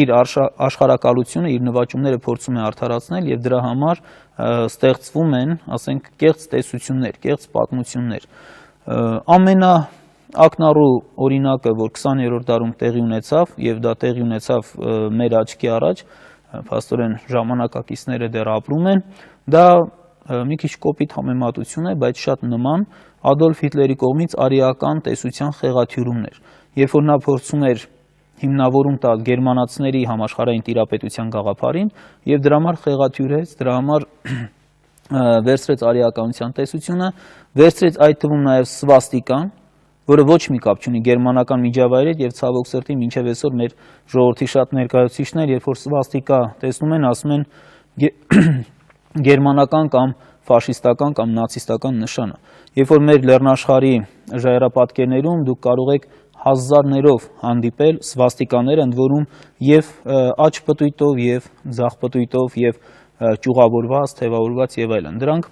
իր աշխարհակալությունը, իր նվաճումները փորձում է արդարացնել եւ դրա համար ստեղծվում են, ասենք, կեղծ տեսություններ, կեղծ պատմություններ։ Ամենաակնառու օրինակը, որ 20-րդ դարում տեղի ունեցավ եւ դա տեղի ունեցավ մեր աչքի առաջ, փաստորեն ժամանակակիցները դեռ ապրում են, դա մի քիչ կոպիտ համեմատություն է, բայց շատ նման Ադոլֆ Հիտլերի կողմից արիական տեսության խեղաթյուրումներ։ Երբ որ նա փորձում էր հիմնավորում տալ գերմանացիների համաշխարհային տիրապետության գաղափարին եւ դրա համար խեղաթյուրեց, դրա համար վերցրեց արիականության տեսությունը, վերցրեց այդ թվում նաեւ սվաստիկան, որը ոչ մի կապ չունի գերմանական միջավայրի հետ եւ ցավոք սրտի մինչեւ այսօր մեր ժողովրդի շատ ներկայացուցիչներ, երբ որ սվաստիկա տեսնում են, ասում են գերմանական կամ ֆաշիստական կամ նացիստական նշանը։ Երբ որ մեր լեռնաշխարհի ժայռապատկերներում դուք կարող եք հազարներով հանդիպել սվաստիկաներ, ընդ որում եւ աջ պտույտով, եւ ձախ պտույտով, եւ ճյուղավորված, թևավորված եւ այլն։ Դրանք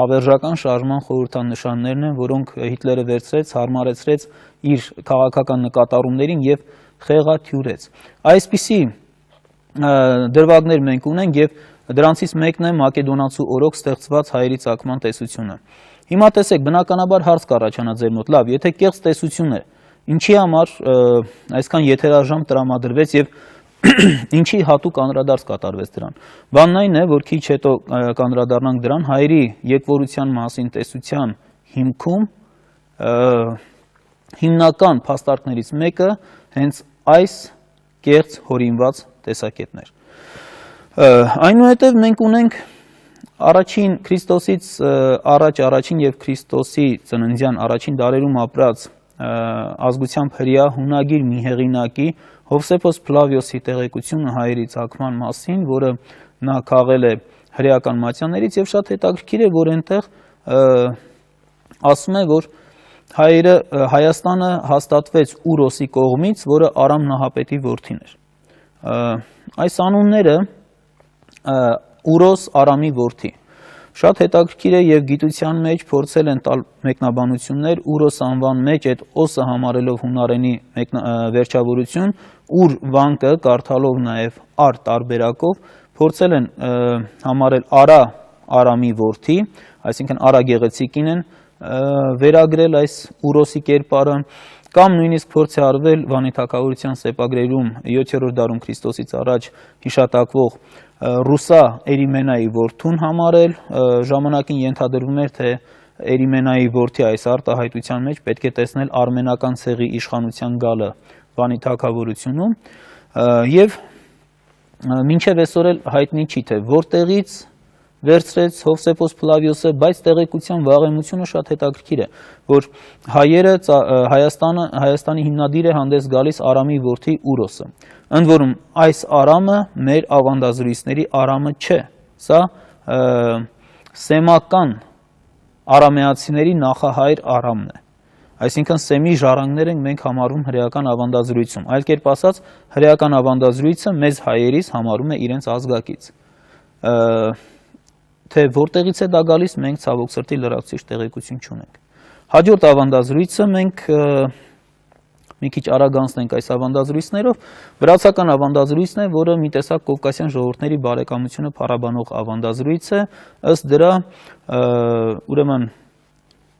հավերժական շարժման խորհրդանշաններն են, որոնք Հիտլերը վերցրեց, հարմարեցրեց իր քաղաքական նկատառումներին եւ խեղաթյուրեց։ Այսպիսի դրվագներ մենք ունենք եւ դրանցից մեկն է մակեդոնացու օրոք ստեղծված հայերի ծագման տեսությունը։ Հիմա տեսեք, բնականաբար հարց կառաջանա ձեր մոտ, լավ, եթե կեղծ տեսություն է, ինչի համար այսքան եթերաժամ տրամադրվեց եւ ինչի հատուկ անդրադարձ կատարվեց դրան։ Բանն այն է, որ քիչ հետո կանդրադառնանք դրան, հայերի եկվորության մասին տեսության հիմքում հիմնական փաստարկներից մեկը հենց այս կեղծ հորինված տեսակետն էր։ Այնուհետև մենք ունենք առաջին Քրիստոսից առաջին եւ Քրիստոսի ծննդյան առաջին դարերում ապրած ազգությամբ հրեա հունագիր մի հեղինակի Հովսեփոս Փլավիոսի տեղեկությունը հայերի ծագման մասին, որը նա քաղել է հրեական մատյաններից եւ շատ հետաքրքիր է, որ այնտեղ ասում է, որ Հայաստանը հաստատվեց Ուրոսի կողմից, որը Արամ Նահապետի որդին էր։ Այս անունները Ուրոս Արամի որդի։ Շատ հետաքրքիր է եւ գիտության մեջ փորձել են տալ մեկնաբանություններ Ուրոս անվան մեջ այդ օսը համարելով հունարենի վերջավորություն, ուր վանկը կարդալով նաեւ ար տարբերակով փորձել են համարել Արա Արամի որդի, այսինքն Արա գեղեցիկին են վերագրել այս Ուրոսի կերպարը, կամ նույնիսկ փորձ է արվել Վանի թագավորության սեպագրերում 7-րդ դարում Քրիստոսից առաջ հիշատակվող Ռուսա Էրիմենայի որդուն համարել, ժամանակին ենթադրվում էր, թե Էրիմենայի որդի այս արտահայտության մեջ պետք է տեսնել արմենական ցեղի իշխանության գալը Վանի թագավորությունում եւ մինչեւ այսօր էլ հայտնի չի, թե որտեղից վերցրեց Հովսեփոս Փլավիոսը, բայց տեղեկության վաղեմությունը շատ հետաքրքիր է, որ հայերը Հայաստանի հիմնադիր է հանդես գալիս Արամի որդի Ուրոսը։ Ընդ որում այս Արամը մեր ավանդազրույցների Արամը չէ, սա սեմական արամեացիների նախահայր Արամն է։ Այսինքն սեմի ժառանգներ ենք մենք համարում հրեական ավանդազրույցում։ Այլ կերպ ասած, հրեական ավանդազրույցը մեզ հայերից համարում է իրենց ազգակից։ Թե որտեղից է դա գալիս, մենք ցավոք սրտի լրացուցիչ տեղեկություն չունենք։ Հաջորդ ավանդազրույցը մենք մի քիչ արագ անցնենք այս ավանդազրույցներով, վրացական ավանդազրույցն է, որը մի տեսակ կովկասյան ժողովուրդների բարեկամությունը փառաբանող ավանդազրույց է, ըստ դրա ուրեմն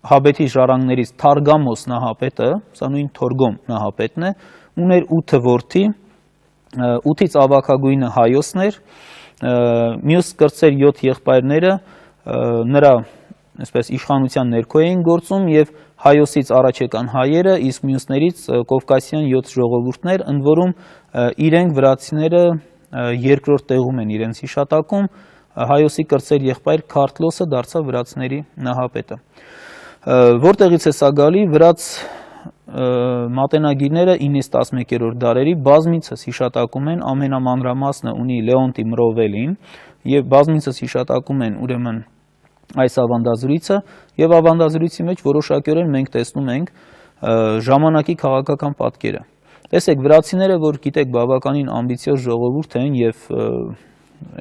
Հաբեթի ժառանգներից Թարգամոս նահապետը, սա նույն Թորգոմ նահապետն է, ուներ 8 որդի, 8-ից ավագագույնը Հայոսն էր, մյուս կրտսեր 7 եղբայրները նրա այսպես իշխանության ներքո էին գործում եւ Հայոսից առաջ եկան հայերը, իսկ մյուսներից կովկասյան 7 ժողովուրդներ, ընդ որում իրենք վրացիները երկրորդ տեղում են իրենց հիշատակում, Հայոսի կրտսեր եղբայր Քարթլոսը դարձավ վրացիների նահապետը։ Որտեղից է սա գալի, վրաց մատենագիրները 9-ից 11-րդ դարերի բազմիցս հիշատակում են, ամենամանրամասնը ունի Լեոնտի Մրովելին եւ բազմիցս հիշատակում են ուրեմն այս ավանդազրույցը եւ ավանդազրույցի մեջ որոշակիորեն մենք տեսնում ենք ժամանակի քաղաքական պատկերը։ Տեսեք, վրացիները, որ գիտեք, բավականին ամբիցիոզ ժողովուրդ են եւ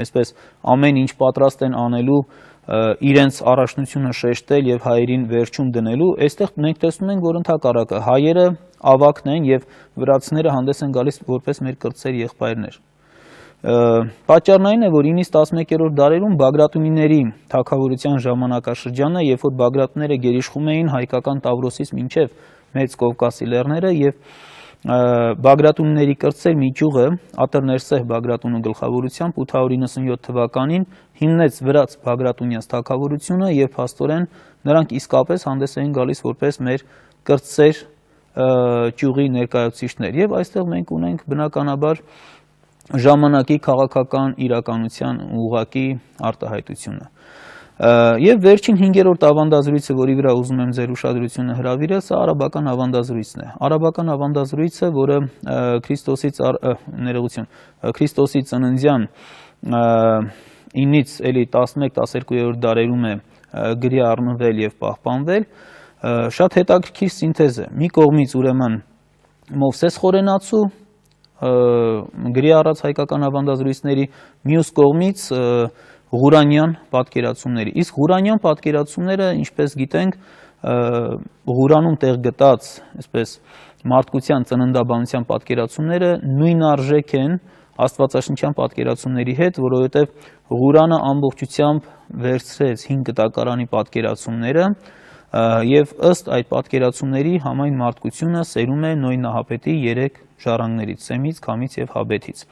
այսպես ամեն ինչ պատրաստ են անելու իրենց առաջնությունը շեշտել եւ հայերին վերջում դնելու, այստեղ մենք տեսնում ենք, որ ընդհակառակը հայերը ավակն են եւ վրացիները հանդես են գալիս որպես մեր կրտսեր եղբայրներ։ Պատճառն այն է, որ 9-ից 11-րդ դարերում Բագրատունիների թագավորության ժամանակաշրջանը, երբ որ Բագրատունիները գերիշխում էին հայկական Տավրոսից մինչև Մեծ Կովկասի լեռները եւ Բագրատունիների կրտսեր մի ճյուղը Ատռներսեհ Բագրատունու գլխավորությամբ 897 թվականին հիմնեց վրաց Բագրատունյանց թագավորությունը եւ փաստորեն նրանք իսկապես հանդես էին գալիս որպես մեր կրտսեր ճյուղի ներկայացուցիչներ եւ այստեղ մենք ունենք բնականաբար ժամանակի քաղաքական իրականության ուղղակի արտահայտությունը։ Եվ վերջին 5-րդ ավանդազրույցը, որի վրա ուզում եմ ձեր ուշադրությունը հրավիրել, սա արաբական ավանդազրույցն է։ Արաբական ավանդազրույցը, որը Քրիստոսի ծննդյան 9-ից էլի 11-12-րդ դարերում է գրի առնվել եւ պահպանվել, շատ հետաքրքիր սինթեզ է։ Մի կողմից ուրեմն Մովսես խորենացու գրի առած հայկական ավանդազրույցների, մյուս կողմից Ղուրանյան պատկերացումների։ Իսկ Ղուրանյան պատկերացումները, ինչպես գիտենք, Ղուրանում տեղ գտած, այսպես մարդկության ծննդաբանության պատկերացումները նույն արժեք են աստվածաշնչյան պատկերացումների հետ, որովհետև Ղուրանը ամբողջությամբ վերցրեց 5 կտակարանի պատկերացումները եւ ըստ այդ պատկերացումների համայն մարդկությունը սերում է Նոյ նահապետի 3 ժառանգներից՝ Սեմից, Քամից եւ Հաբեթից։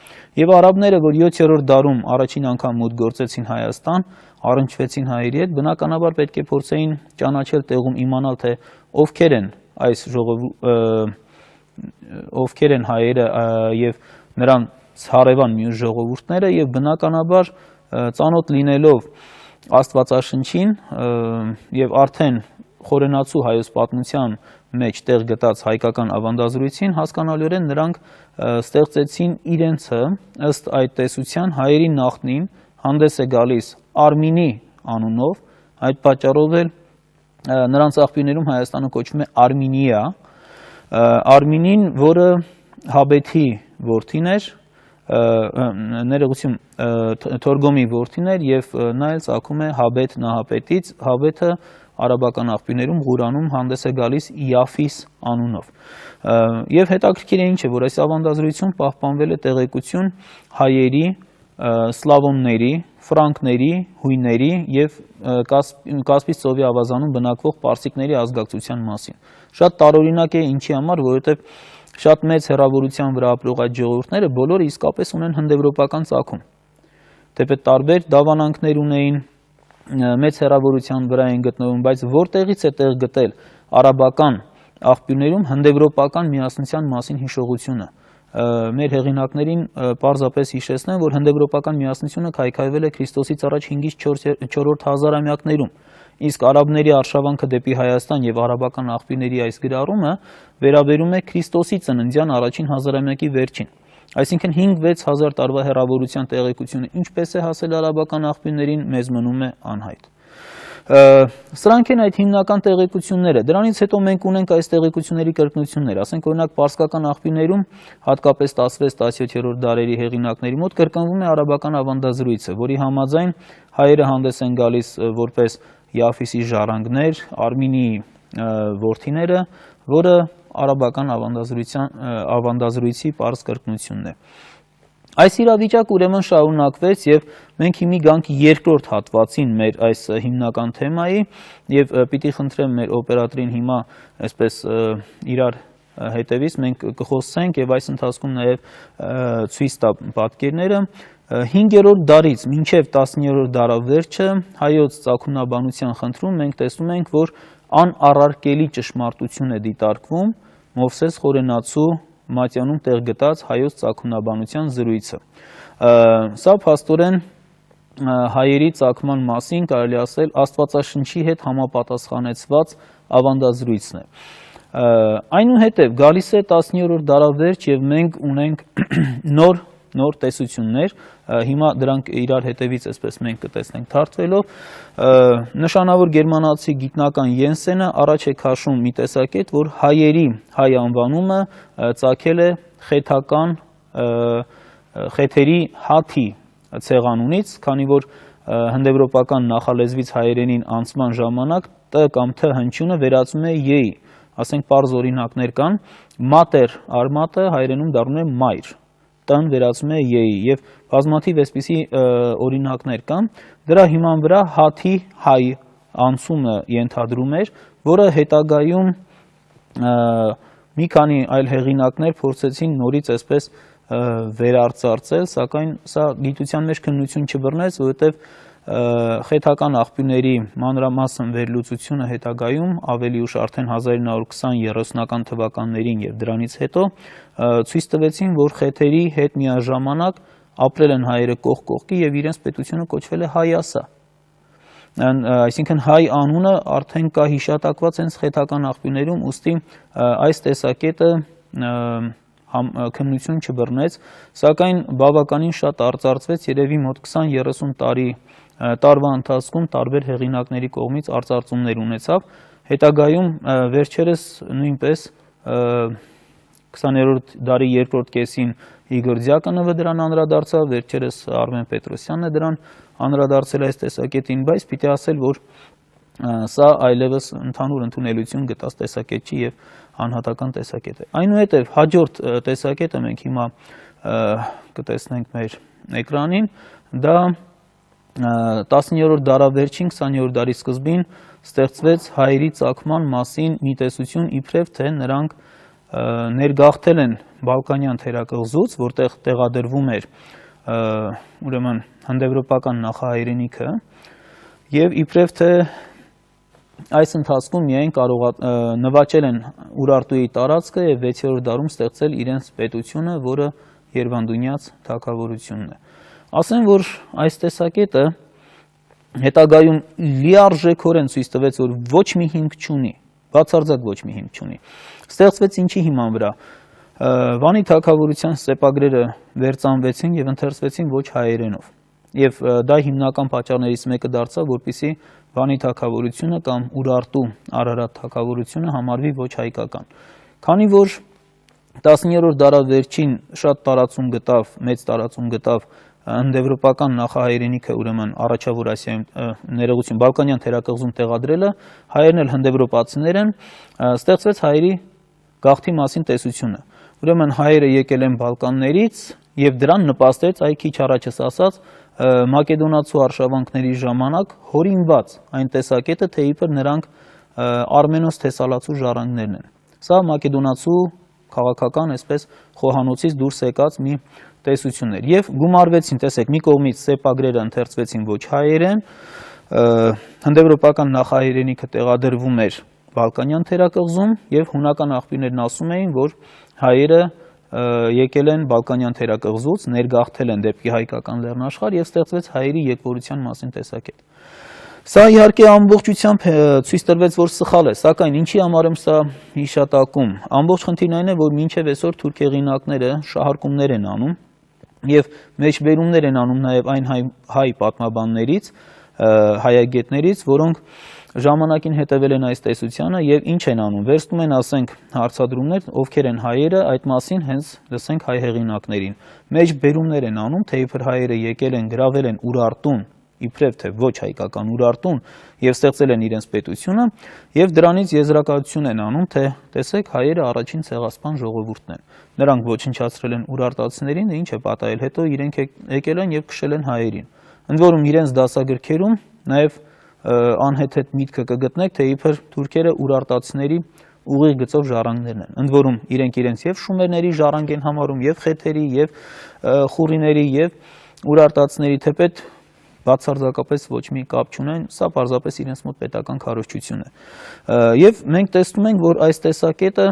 Եվ արաբները, որ 7-րդ դարում առաջին անգամ մուտք գործեցին Հայաստան, առնչվեցին հայերի հետ, բնականաբար պետք է փորձեին ճանաչել տեղում, իմանալ թե ովքեր են հայերը եւ նրանց հարևան մյուս ժողովուրդները եւ բնականաբար ծանոթ լինելով Աստվածաշնչին եւ արդեն խորենացու հայոց պատմության մեջ տեղ գտած հայկական ավանդազրույցին հասկանալիորեն նրանք ստեղծեցին իրենցը ըստ այդ տեսության հայերի նախնին հանդես է գալիս Արմինի անունով, այդ պատճառով էլ նրանց աղբյուրներում Հայաստանը կոչվում է Արմինիա, Արմինին, որը Հաբեթի որդին էր, ներողություն, Թորգոմի որդին էր եւ նա էլ ծագում է Հաբեթ նահապետից, Հաբեթը արաբական աղբյուրներում Ղուրանում հանդես է գալիս Իաֆիս անունով։ Եվ հետաքրքիր է ինչ է, որ այս ավանդազրույցում պահպանվել է տեղեկություն հայերի, սլավոնների, ֆրանկների, հույների եւ Կասպից ծովի ավազանում բնակվող պարսիկների ազգակցության մասին։ Շատ տարօրինակ է ինչի համար, որովհետեւ շատ մեծ հեռավորության վրա ապրող այդ ժողովուրդները բոլորը իսկապես ունեն հնդեվրոպական ծագում։ Թեպետ տարբեր դավանանքներ ունեին, մեծ հեռավորության վրա են գտնվում, բայց որտեղից է տեղ գտել արաբական աղբյուրներում հնդեվրոպական միասնության մասին հիշողությունը։ Մեր հեղինակներին պարզապես հիշեցնեմ, որ հնդեվրոպական միասնությունը քայքայվել է Քրիստոսից առաջ 5-ից 4-րդ հազարամյակներում, իսկ արաբների արշավանքը դեպի Հայաստան եւ արաբական աղբյուրների այս գրառումը վերաբերում է Քրիստոսի ծննդյան առաջին հազարամյակի վերջին։ Այսինքն 5-6 հազար տարվա հեռավորության տեղեկությունը ինչպես է հասել արաբական աղբյուրներին, մեզ մնում է անհայտ։ Սրանք են այդ հիմնական տեղեկությունները։ Դրանից հետո մենք ունենք այս տեղեկությունների կրկնություններ, ասենք օրինակ պարսկական աղբյուրներում, հատկապես 16-17-րդ դարերի հեղինակների մոտ կրկնվում է արաբական ավանդազրույցը, որի համաձայն հայերը հանդես են գալիս որպես Իաֆիսի ժառանգներ, Արմինի որդիները, որը արաբական ավանդազրույցի պարզ կրկնությունն է։ Այս իրավիճակը ուրեմն շարունակվեց եւ մենք հիմի գանք երկրորդ հատվածին մեր այս հիմնական թեմայի եւ պիտի խնդրեմ մեր օպերատորին հիմա այսպես իրար հետևից մենք կխոսենք եւ այս ընթացքում նաեւ ցույց տա պատկերները 5-րդ դարից մինչև 10-րդ դարավերջը հայոց ծագումնաբանության խնդրում մենք տեսնում ենք, որ անառարկելի ճշմարտություն է դիտարկվում Մովսես Խորենացու մատյանում տեղ գտած հայոց ծագումնաբանության զրույցը։ Սա փաստորեն հայերի ծագման մասին կարելի ասել Աստվածաշնչի հետ համապատասխանեցված ավանդազրույցն է։ Այնուհետև գալիս է 10-րդ դարավերջ եւ մենք ունենք նոր տեսություններ, հիմա դրանք իրար հետևից այսպես մենք կտեսնենք թարթվելով, նշանավոր գերմանացի գիտնական Յենսենը առաջ է քաշում մի տեսակետ, որ հայերի հայ անվանումը ծագել է խեթերի հաթի ցեղանունից, քանի որ հնդեվրոպական նախալեզվից հայերենին անցման ժամանակ տ կամ თ հնչյունը վերածում է ե-ի, ասենք պարզ օրինակներ կան, մատեր արմատը հայերենում դառնում է մայր, տն վերածում է ե-ի եւ բազմաթիվ այսպիսի օրինակներ կան, դրա հիման վրա հաթի հայ անցումը ենթադրում էր, որը հետագայում մի քանի այլ հեղինակներ փորձեցին նորից այսպես վերարծարծել, սակայն սա գիտության մեջ քննություն չբռնեց, որովհետև խեթական աղբյուրների մանրամասն վերլուծությունը հետագայում ավելի ուշ արդեն 1920-30-ական թվականներին եւ դրանից հետո ցույց տվեցին, որ խեթերի հետ միաժամանակ ապրել են հայերը կողք կողքի եւ իրենց պետությունը կոչվել է Հայասա։ Այսինքն հայ անունը արդեն կա հիշատակված հենց խեթական աղբյուրներում, ուստի այս տեսակետը քննություն չբռնեց, սակայն բավականին շատ արծարծվեց, երևի մոտ 20-30 տարվա ընթացքում տարբեր հեղինակների կողմից արծարծումներ ունեցավ, հետագայում վերջերս նույնպես 20-րդ դարի երկրորդ կեսին Իգոր Ձյակոնովը դրան անդրադարձավ, վերջերս Արմեն Պետրոսյանն է դրան անդրադարձել այս տեսակետին, բայց պիտի ասել, որ սա այլևս ընդհանուր ընդունելություն գտած տեսակետ չի եւ անհատական տեսակետ է։ Այնուհետև հաջորդ տեսակետը մենք հիմա կտեսնենք մեր էկրանին, դա 10-րդ դարավերջին, 20-րդ դարի սկզբին ստեղծվեց հայերի ծագման մասին մի տեսություն, իբրև թե նրանք ներգաղթել են Բալկանյան թերակղզուց, որտեղ տեղադրվում էր ուրեմն հնդեվրոպական նախահայրենիքը, եւ իբրև թե այս ընթացքում միայն նվաճել են Ուրարտուի տարածքը եւ 6-րդ դարում ստեղծել իրենց պետությունը, որը Երվանդունյաց թագավորությունն է։ Ասեմ, որ այս տեսակետը հետագայում լիարժեքորեն ցույց տվեց, որ ոչ մի հիմք չունի, բացարձակ ոչ մի հիմք չունի։ Ստեղծվեց ինչի հիման վրա։ Վանի թագավորության սեպագրերը վերծանվեցին եւ ընթերցվեցին ոչ հայերենով։ Եվ դա հիմնական պատճառներից մեկը դարձավ, որպեսզի Վանի թագավորությունը կամ Ուրարտու Արարատ թագավորությունը համարվի ոչ հայկական։ Քանի որ 10-րդ դարավերջին շատ տարածում գտավ, մեծ տարածում գտավ հնդեվրոպական նախահայրենիքը, ուրեմն առաջավոր Ասիայում ներողություն Բալկանյան թերակղզում տեղադրելը, հայերն էլ հնդեվրոպացիներ են, ստեղծվեց հայերի գաղթի մասին տեսությունը։ Ուրեմն հայերը եկել են Բալկաններից եւ դրան նպաստեց այ քիչ առաջս ասած մակեդոնացու արշավանքների ժամանակ հորինված այն տեսակետը, թե իբր նրանք արմենոս թեսալացու ժառանգներն են։ Սա մակեդոնացու քաղաքական այսպես խոհանոցից դուրս եկած մի տեսություն էր եւ գումարվեցին, տեսեք, մի կողմից սեպագրերը ընթերցվեցին ոչ հայերեն, հնդեվրոպական նախահայրենիքը տեղադրվում էր Բալկանյան թերակղզում եւ հունական աղբյուրներն ասում էին, որ հայերը եկել են Բալկանյան թերակղզուց, ներգաղթել են դեպի հայկական լեռնաշխարհ եւ ստեղծվեց հայերի եկվորության մասին տեսակետ։ Սա իհարկե ամբողջությամբ ցույց տրվեց, որ սխալ է, սակայն ինչի համար եմ սա հիշատակում։ Ամբողջ խնդիրն այն է, որ մինչև այսօր թուրք հեղինակները շահարկումներ են անում եւ մեջբերումներ են անում նաեւ այն հայ պատմաբաններից, հայագետներից, որոնք ժամանակին հետևել են այս տեսությանը եւ ինչ են անում, վերցնում են, ասենք, հարցադրումներ, ովքեր են հայերը, այդ մասին հենց լսենք հայ հեղինակներին։ Մեջբերումներ են անում, թե իբր հայերը եկել են, գրավել են Ուրարտուն իբրև թե ոչ հայկական Urartun եւ ստեղծել են իրենց պետությունը եւ դրանից եզրակացություն են անում, թե տեսեք հայերը առաջին ցեղասպան ժողովուրդն են։ Նրանք ոչնչացրել են ուրարտացիներին, ինչ է պատահել, հետո իրենք եկել են եւ քշել են հայերին։ Ընդ որում իրենց դասագրքերում նաեւ անհեթեթ միտքը կգտնեք, թե իբր թուրքերը ուրարտացիների ուղիղ գծով ժառանգներն են։ Ընդ որում իրենք իրենց եւ շումերների ժառանգ են համարում, եւ խեթերի, եւ խուրիների, եւ ուրարտացիների, թեպետ բացարձակապես ոչ մի կապ չունեն, սա պարզապես իրենց մոտ պետական քարոզչություն է։ Եվ մենք տեսնում ենք, որ այս տեսակետը,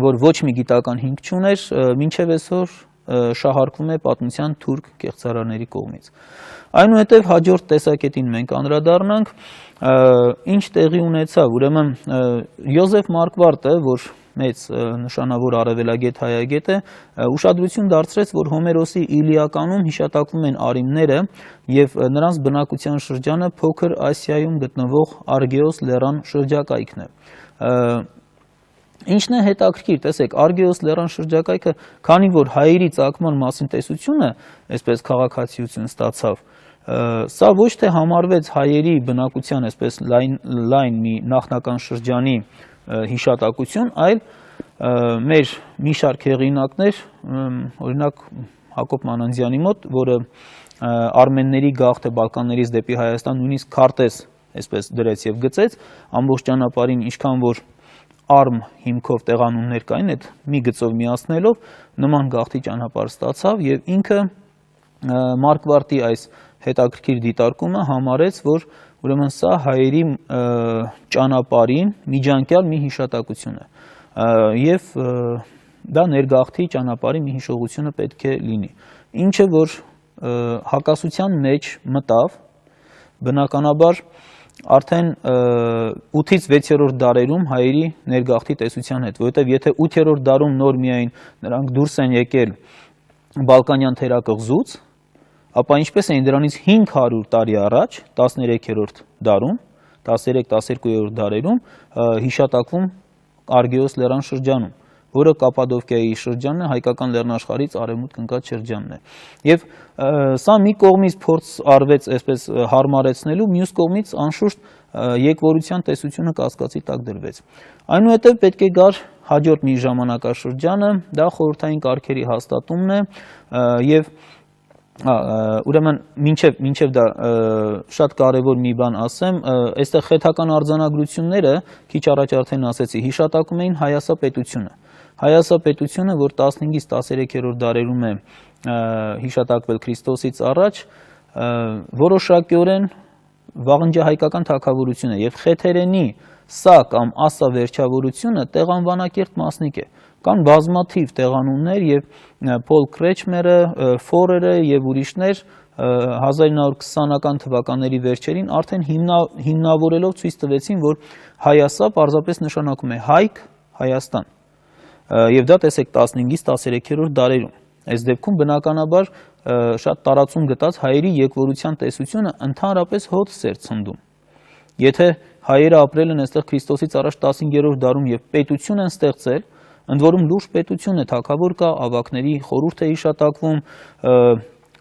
որ ոչ մի գիտական հիմք չուներ, մինչև այսօր շահարկվում է պատմության թուրք կեղծարարների կողմից։ Այնուհետև հաջորդ տեսակետին մենք անդրադառնանք, ինչ տեղի ունեցավ, ուրեմն Յոզեֆ Մարկվարտը, որ մեծ նշանավոր արևելագետ հայագետ է, ուշադրություն դարձրեց, որ Հոմերոսի Իլիականում հիշատակվում են արիմները եւ նրանց բնակության շրջանը Փոքր Ասիայում գտնվող Արգեոս լեռան շրջակայքն է։ Ինչն է հետաքրքիր, տեսեք, Արգեոս լեռան շրջակայքը, քանի որ հայերի ծագման մասին տեսությունը, այսպես քաղաքացիություն ստացավ, սա ոչ թե համարվեց հայերի բնակության այսպես լայն մի նախնական շրջանի հիշատակություն, այլ մեր մի շարք հեղինակներ, օրինակ Հակոբ Մանանձյանի մոտ, որը արմենների գաղթ է Բալկաններից դեպի Հայաստան, նույնիսկ քարտեզ այսպես դրեց եւ գծեց, ամբողջ ճանապարհին ինչքան որ արմ հիմքով տեղանուններ կային, այդ մի գծով միացնելով նման գաղթի ճանապարհ ստացավ եւ ինքը Մարկվարտի այս հետաքրքիր դիտարկումը համարեց, որ ուրեմն սա հայերի ճանապարհին միջանկյալ մի հիշատակություն է եւ դա ներգաղթի ճանապարհի մի հիշողությունը պետք է լինի, ինչը որ հակասության մեջ մտավ, բնականաբար արդեն 8-ից 6-րդ դարերում հայերի ներգաղթի տեսության հետ, որովհետև եթե 8-րդ դարում նոր միայն նրանք դուրս են եկել Բալկանյան թերակղզուց, ապա ինչպես էին դրանից 500 տարի առաջ 13-րդ դարում, 13-12-րդ դարերում հիշատակվում Արգեոս լեռան շրջանում, որը Կապադովկիայի շրջանն է, հայկական լեռնաշխարհից արևմուտք ընկած շրջանն է։ Եվ սա մի կողմից փորձ արվեց այսպես հարմարեցնելու, մյուս կողմից անշուշտ եկվորության տեսությունը կասկածի տակ դրվեց։ Այնուհետև պետք է գար հաջորդ մի ժամանակաշրջանը, դա խորհրդային կարգերի հաստատումն է եւ ուրեմն մինչև դա շատ կարևոր մի բան ասեմ, այստեղ խեթական արձանագրությունները քիչ առաջ արդեն ասեցի, հիշատակում էին Հայասապետությունը։ Հայասապետությունը, որ 15-ից 13-րդ դարերում է հիշատակվել Քրիստոսից առաջ, որոշակիորեն վաղնջահայկական թագավորություն է եւ խեթերենի սա կամ ասա վերջավորությունը տեղանվանակերտ մասնիկ է։ Կան բազմաթիվ տեղանուններ եւ Պոլ Քրեչմերը, Ֆորերը եւ ուրիշներ 1920-ական թվականների վերջերին արդեն հիմնավորելով ցույց տվեցին, որ Հայասա պարզապես նշանակում է Հայք, Հայաստան։ Եվ դա տեսեք 15-ից 13-րդ դարերում։ Այս դեպքում բնականաբար շատ տարածում գտած հայերի եկվորության տեսությունը ընդհանրապես հոտ էր ցնդում։ Եթե հայերը ապրել են այստեղ Քրիստոսից առաջ 15-րդ դարում եւ պետություն են ստեղծել, ընդ որում լուրջ պետություն է, թագավոր կա, ավակների խորհուրդ է հիշատակվում,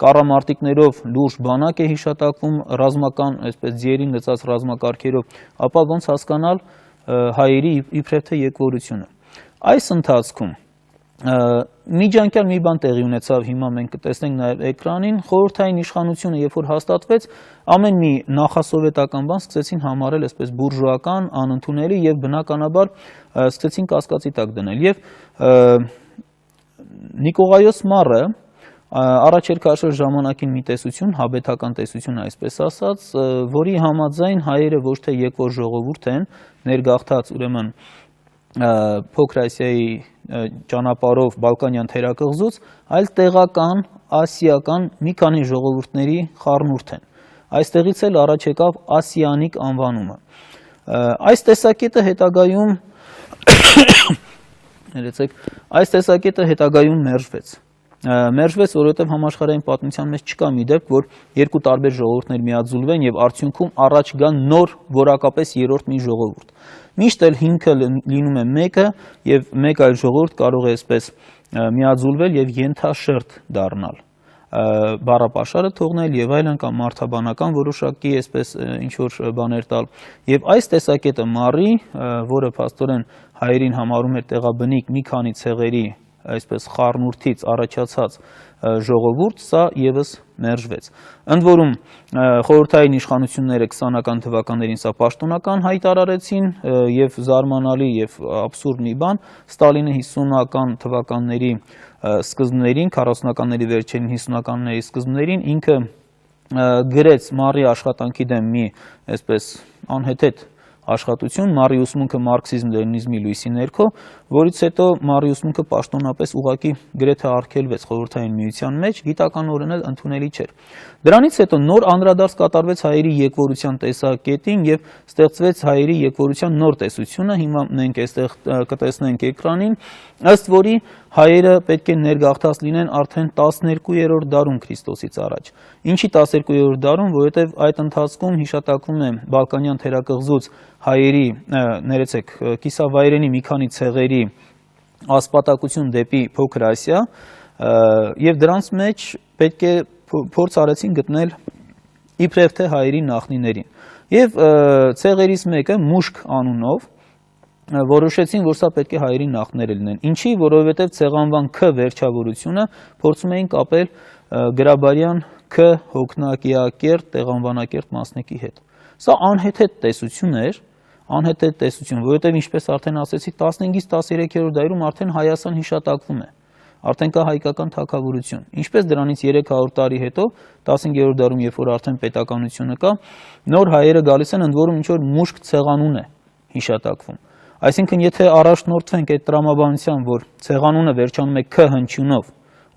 կառամարտիկներով լուրջ բանակ է հիշատակվում, ռազմական, այսպես ձիերին լծած ռազմակարգերով, ապա ոնց հասկանալ հայերի իբրև թե եկվորությունը։ Այս ընթացքում միջանկյալ մի բան տեղի ունեցավ, հիմա մենք կտեսնենք նաև էկրանին, խորհրդային իշխանությունը, երբ որ հաստատվեց, ամեն մի նախասովետական բան սկսեցին համարել այսպես բուրժուական, անընդունելի եւ բնականաբար սկսեցին կասկածի տակ դնել։ Եվ Նիկողայոս Մարը առաջ էր քաշել ժամանակին մի տեսություն, հաբետական տեսություն այսպես ասած, որի համաձայն հայերը ոչ թե եկվոր ժողովուրդ են, ներգաղթած ուրեմն Փոքր Ասիայի ճանապարհով Բալկանյան թերակղզուց, այլ տեղական ասիական մի քանի ժողովուրդների խառնուրդ են։ Այստեղից էլ առաջ եկավ ասիանիկ անվանումը։ Այս տեսակետը հետագայում մերժվեց։ Մերժվեց, որովհետև համաշխարհային պատմության մեջ չկա մի դեպք, որ երկու տարբեր ժողովուրդներ միաձուլվեն եւ արդյունքում առաջ գան նոր որակապես երրորդ մի ժողովուրդ։ Միշտ էլ հիմքը լինում է մեկը եւ մեկ այլ ժողովուրդ կարող է այսպես միաձուլվել եւ ենթաշերտ դառնալ։ բառապաշարը թողնել եւ այլն կամ մարդաբանական որոշակի այսպես ինչ որ բաներ տալ եւ այս տեսակետը մառի, որը փաստորեն հայերին համարում էր տեղաբնիկ մի քանի ցեղերի այսպես խառնուրդից առաջացած ժողովուրդ, սա եւս մերժվեց։ Ընդ որում խորհրդային իշխանությունները 20-ական թվականներին սա պաշտոնական հայտարարեցին եւ զարմանալի եւ աբսուրդ մի բան, Ստալինը 50-ական թվականների սկզբներին, 40-ականների վերջերին, 50-ականների սկզբներին ինքը գրեց մառի աշխատանքի դեմ մի այսպես անհեթեթ աշխատություն, մառի ուսմունքը մարքսիզմ-լենինիզմի լույսի ներքո, որից հետո մառի ուսմունքը պաշտոնապես ուղղակի գրեթե արգելվեց խորհրդային միության մեջ, գիտականորեն էլ ընդունելի չէր։ Դրանից հետո նոր անդրադարձ կատարվեց հայերի եկվորության տեսակետին եւ ստեղծվեց հայերի եկվորության նոր տեսությունը, հիմա մենք այստեղ կտեսնենք էկրանին, ըստ որի հայերը պետք է ներգաղթած լինեն արդեն 12-րդ դարում Քրիստոսից առաջ։ Ինչի 12-րդ դարում, որովհետև այդ ընթացքում հիշատակվում է Բալկանյան թերակղզուց հայերի, ներեցեք, կիսավայրենի մի քանի ցեղերի ասպատակություն դեպի Փոքր Ասիա, եւ դրանց մեջ պետք է փորձ արեցին գտնել իբրև թե հայերի նախնիներին։ Եվ ցեղերից մեկը Մուշկ անունով որոշեցին, որ սա պետք է հայերի նախները լինեն։ Ինչի, որովհետև ցեղանվան Ք վերջավորությունը փորձում էին կապել գրաբարյան Ք հոգնակիակերտ տեղանվանակերտ մասնիկի հետ։ Սա անհեթեթ տեսություն էր, որովհետև ինչպես արդեն ասեցի, 15-ից 13-րդ դարում արդեն Հայաստան հիշատակվում է։ Արդեն կա հայկական թագավորություն։ Ինչպես դրանից 300 տարի հետո, 15-րդ դարում, երբ որ արդեն պետականությունը կա, նոր հայերը գալիս են, ընդ որում ինչ որ Մուշկ ցեղանուն է հիշատակվում։ Այսինքն, եթե առաջնորդվենք այդ տրամաբանությամբ, որ ցեղանունը վերջանում է Ք հնչյունով,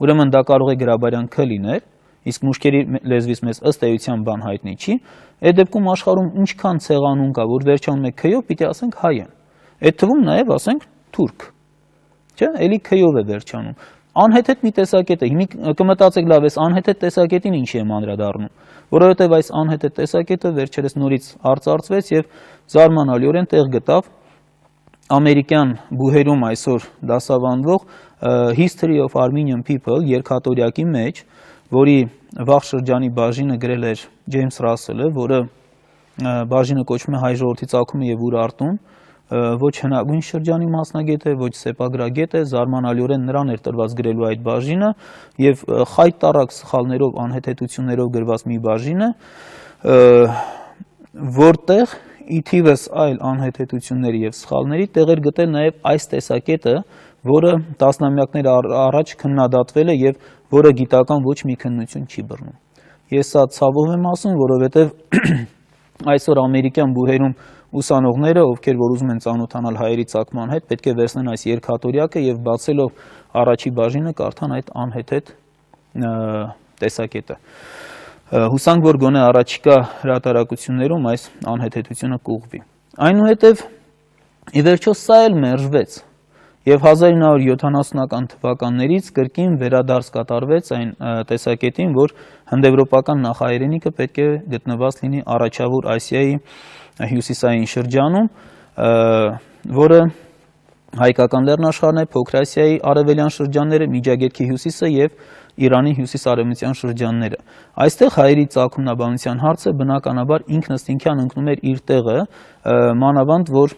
ուրեմն դա կարող է գրաբարյան Ք լիներ, իսկ մուշկերի լեզվից մեզ ըստ էության բան հայտնի չի, այդ դեպքում աշխարհում ինչքան ցեղանուն կա, որ վերջանում է Ք-ով, պիտի ասենք հայ են։ Այդ թվում նաև ասենք թուրք։ Չէ՞, էլի Ք-ով է վերջանում։ Անհեթեթ մի տեսակետ է։ Հիմա կմտածեք լավ, այս անհեթեթ տեսակետին ինչի եմ անդրադառնում, որովհետև այս անհեթեթ տեսակետը վերջերս նորից արծարծվեց եւ զարմանալիորեն տեղ գտավ ամերիկյան բուհերում այսօր դասավանդվող History of Armenian People երկաթորյակի մեջ, որի վաղ շրջանի բաժինը գրել էր Ջեյմս Ռասելը, որը բաժինը կոչվում է հայ ժողովրդի ծագումը եւ ուրարտում, ոչ հնագույն շրջանի մասնագետ է, ոչ սեպագրագետ է, զարմանալիորեն նրան էր տրված գրելու այդ բաժինը եւ խայտարակ սխալներով, անհեթեթություններով գրված մի բաժին է, որտեղ ի թիվս այլ անհեթեթությունների եւ սխալների տեղեր գտել նաեւ այս տեսակետը, որը տասնամյակներ առաջ քննադատվել է եւ որը գիտական ոչ մի քննություն չի բռնում։ Ես սա ցավով եմ ասում, որովհետեւ այսօր ամերիկյան բուհերում ուսանողները, ովքեր որ ուզում են ծանոթանալ հայերի ծագման հետ, պետք է վերցնեն այս երկաթորյակը եւ բացելով առաջի բաժինը կարդան այդ անհեթեթ տեսակետը։ Հուսանք, որ գոնե առաջիկա հրատարակություններում այս անհեթեթությունը կուղղվի։ Այնուհետև ի վերջո սա էլ մերժվեց եւ 1970-ական թվականներից կրկին վերադարձ կատարվեց այն տեսակետին, որ հնդեվրոպական նախահայրենիքը պետք է գտնված լինի Առաջավոր Ասիայի հյուսիսային շրջանում, որը հայկական լեռնաշխարհն է, Փոքր Ասիայի արևելյան շրջանները, Միջագետքի հյուսիսը եւ Իրանի հյուսիս-արևմտյան շրջանները։ Այստեղ հայերի ծագումնաբանության հարցը բնականաբար ինքնըստինքյան ընկնում էր իր տեղը, մանավանդ որ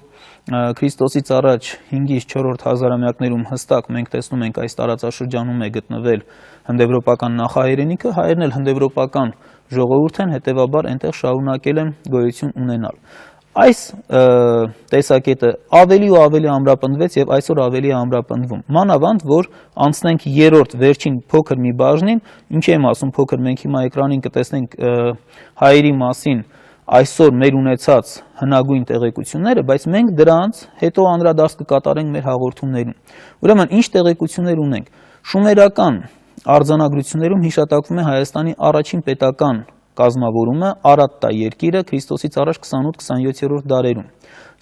Քրիստոսից առաջ 5-ից 4-րդ հազարամյակներում հստակ մենք տեսնում ենք այս տարածաշրջանում է գտնվել հնդեվրոպական նախահայրենիքը, հայերն էլ հնդեվրոպական ժողովուրդ են, հետևաբար այնտեղ շարունակել են գոյություն ունենալ։ Այս տեսակետը ավելի ու ավելի ամրապնդվեց եւ այսօր ավելի է ամրապնդվում։ Մանավանդ որ անցնենք երրորդ վերջին փոքր մի բաժնին, ինչ եմ ասում փոքր, մենք հիմա էկրանին կտեսնենք հայերի մասին այսօր մեր ունեցած հնագույն տեղեկությունները, բայց մենք դրանց հետո անդրադարձ կկատարենք մեր հաղորդումներում։ Ուրեմն ինչ տեղեկություններ ունենք։ Շումերական արձանագրություններում հիշատակվում է Հայաստանի առաջին պետական կազմավորումը Արատտա երկիրը Քրիստոսից առաջ 28-27-րդ դարերում։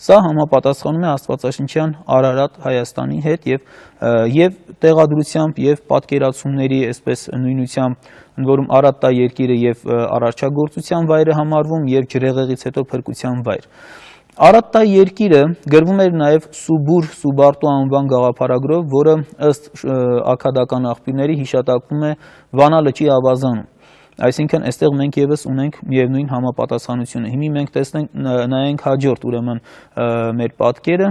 Սա համապատասխանում է Աստվածաշնչյան Արարատ Հայաստանի հետ եւ տեղադրությամբ եւ պատկերացումների, այսպես նույնությամբ, ընդ որում Արատտա երկիրը եւ արարչագործության վայր է համարվում եւ ջրեղեղից հետո փրկության վայր։ Արատտայի երկիրը գրվում էր նաև Սուբուր Սուբարտու անվան գաղափարագրով, որը ըստ աքադական աղբյուրների հիշատակվում է Վանա լճի ավազանում։ Այսինքն այստեղ մենք եւս ունենք միևնույն համապատասխանությունը։ Հիմա մենք նայենք հաջորդ ուրեմն մեր պատկերը։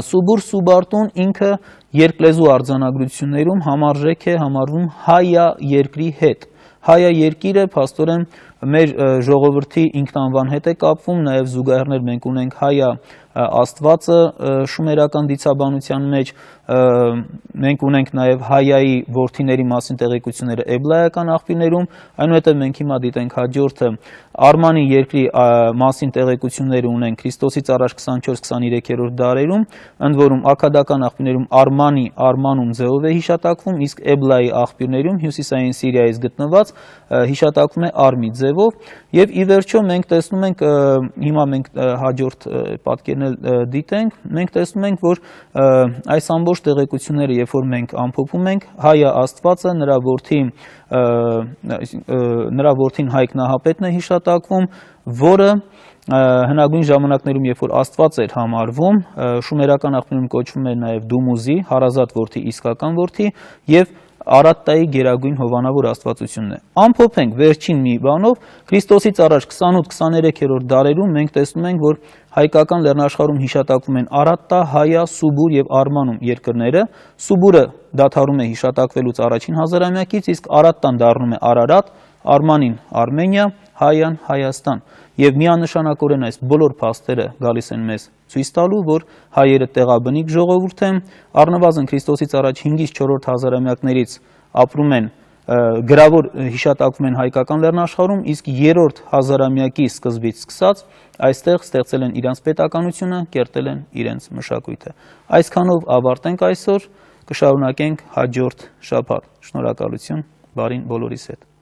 Սուբուր Սուբարտուն ինքը երկլեզու արձանագրություններում համարժեք է համարվում Հայա երկրի հետ։ Հայա երկիրը փաստորեն մեր ժողովրդի ինքնանվան հետ է կապվում, նաև զուգահեռներ մենք ունենք Հայա Աստվածը շումերական դիցաբանության մեջ, մենք ունենք նաև Հայայի որդիների մասին տեղեկությունները էբլայական աղբյուրներում, այնուհետև մենք հիմա դիտենք հաջորդը Արմանի երկրի մասին տեղեկությունները ունենք Քրիստոսից առաջ 24-23-րդ դարերում, ընդ որում աքադական աղբյուրներում Արմանում ձևով է հիշատակվում, իսկ էբլայի աղբյուրներում հյուսիսային Սիրիայից գտնված հիշատակվում է Արմի ձևով, եւ ի վերջո մենք տեսնում ենք, հիմա մենք հաջորդ պատկերն դիտենք, մենք տեսնում ենք, որ այս ամբողջ տեղեկությունները, երբ որ մենք ամփոփում ենք, Հայա Աստվածը, նրա որդին Հայկ Նահապետն է հիշատակվում, որը հնագույն ժամանակներում, երբ որ Աստված էր համարվում, շումերական աղբյուրում կոչվում էր նաև Դումուզի, հարազատ որդի, իսկական որդի, եւ Արատտայի գերագույն հովանավոր աստվածությունն է։ Ամփոփենք վերջին մի բանով, Քրիստոսից առաջ 28-23-րդ դարերում մենք տեսնում ենք, որ հայկական լեռնաշխարհում հիշատակվում են Արատտա, Հայա, Սուբուր եւ Արմանում երկրները։ Սուբուրը դադարում է հիշատակվելուց առաջին հազարամյակից, իսկ Արատտան դառնում է Արարատ, Արմանին Արմենիա, Հայան Հայաստան։ Եվ միանշանակորեն այս բոլոր փաստերը գալիս են մեզ ցույց տալու, որ հայերը տեղաբնիկ ժողովուրդ են, առնվազն Քրիստոսից առաջ 5-ից 4-րդ հազարամյակներից ապրում են, գրավոր հիշատակվում են հայկական լեռնաշխարհում, իսկ 3-րդ հազարամյակի սկզբից սկսած այստեղ ստեղծել են իրենց պետականությունը, կերտել են իրենց մշակույթը։ Այսքանով ավարտենք այսօր, կշարունակենք հաջորդ շաբաթ։ Շնորհակալություն, բարին բոլորիս հետ։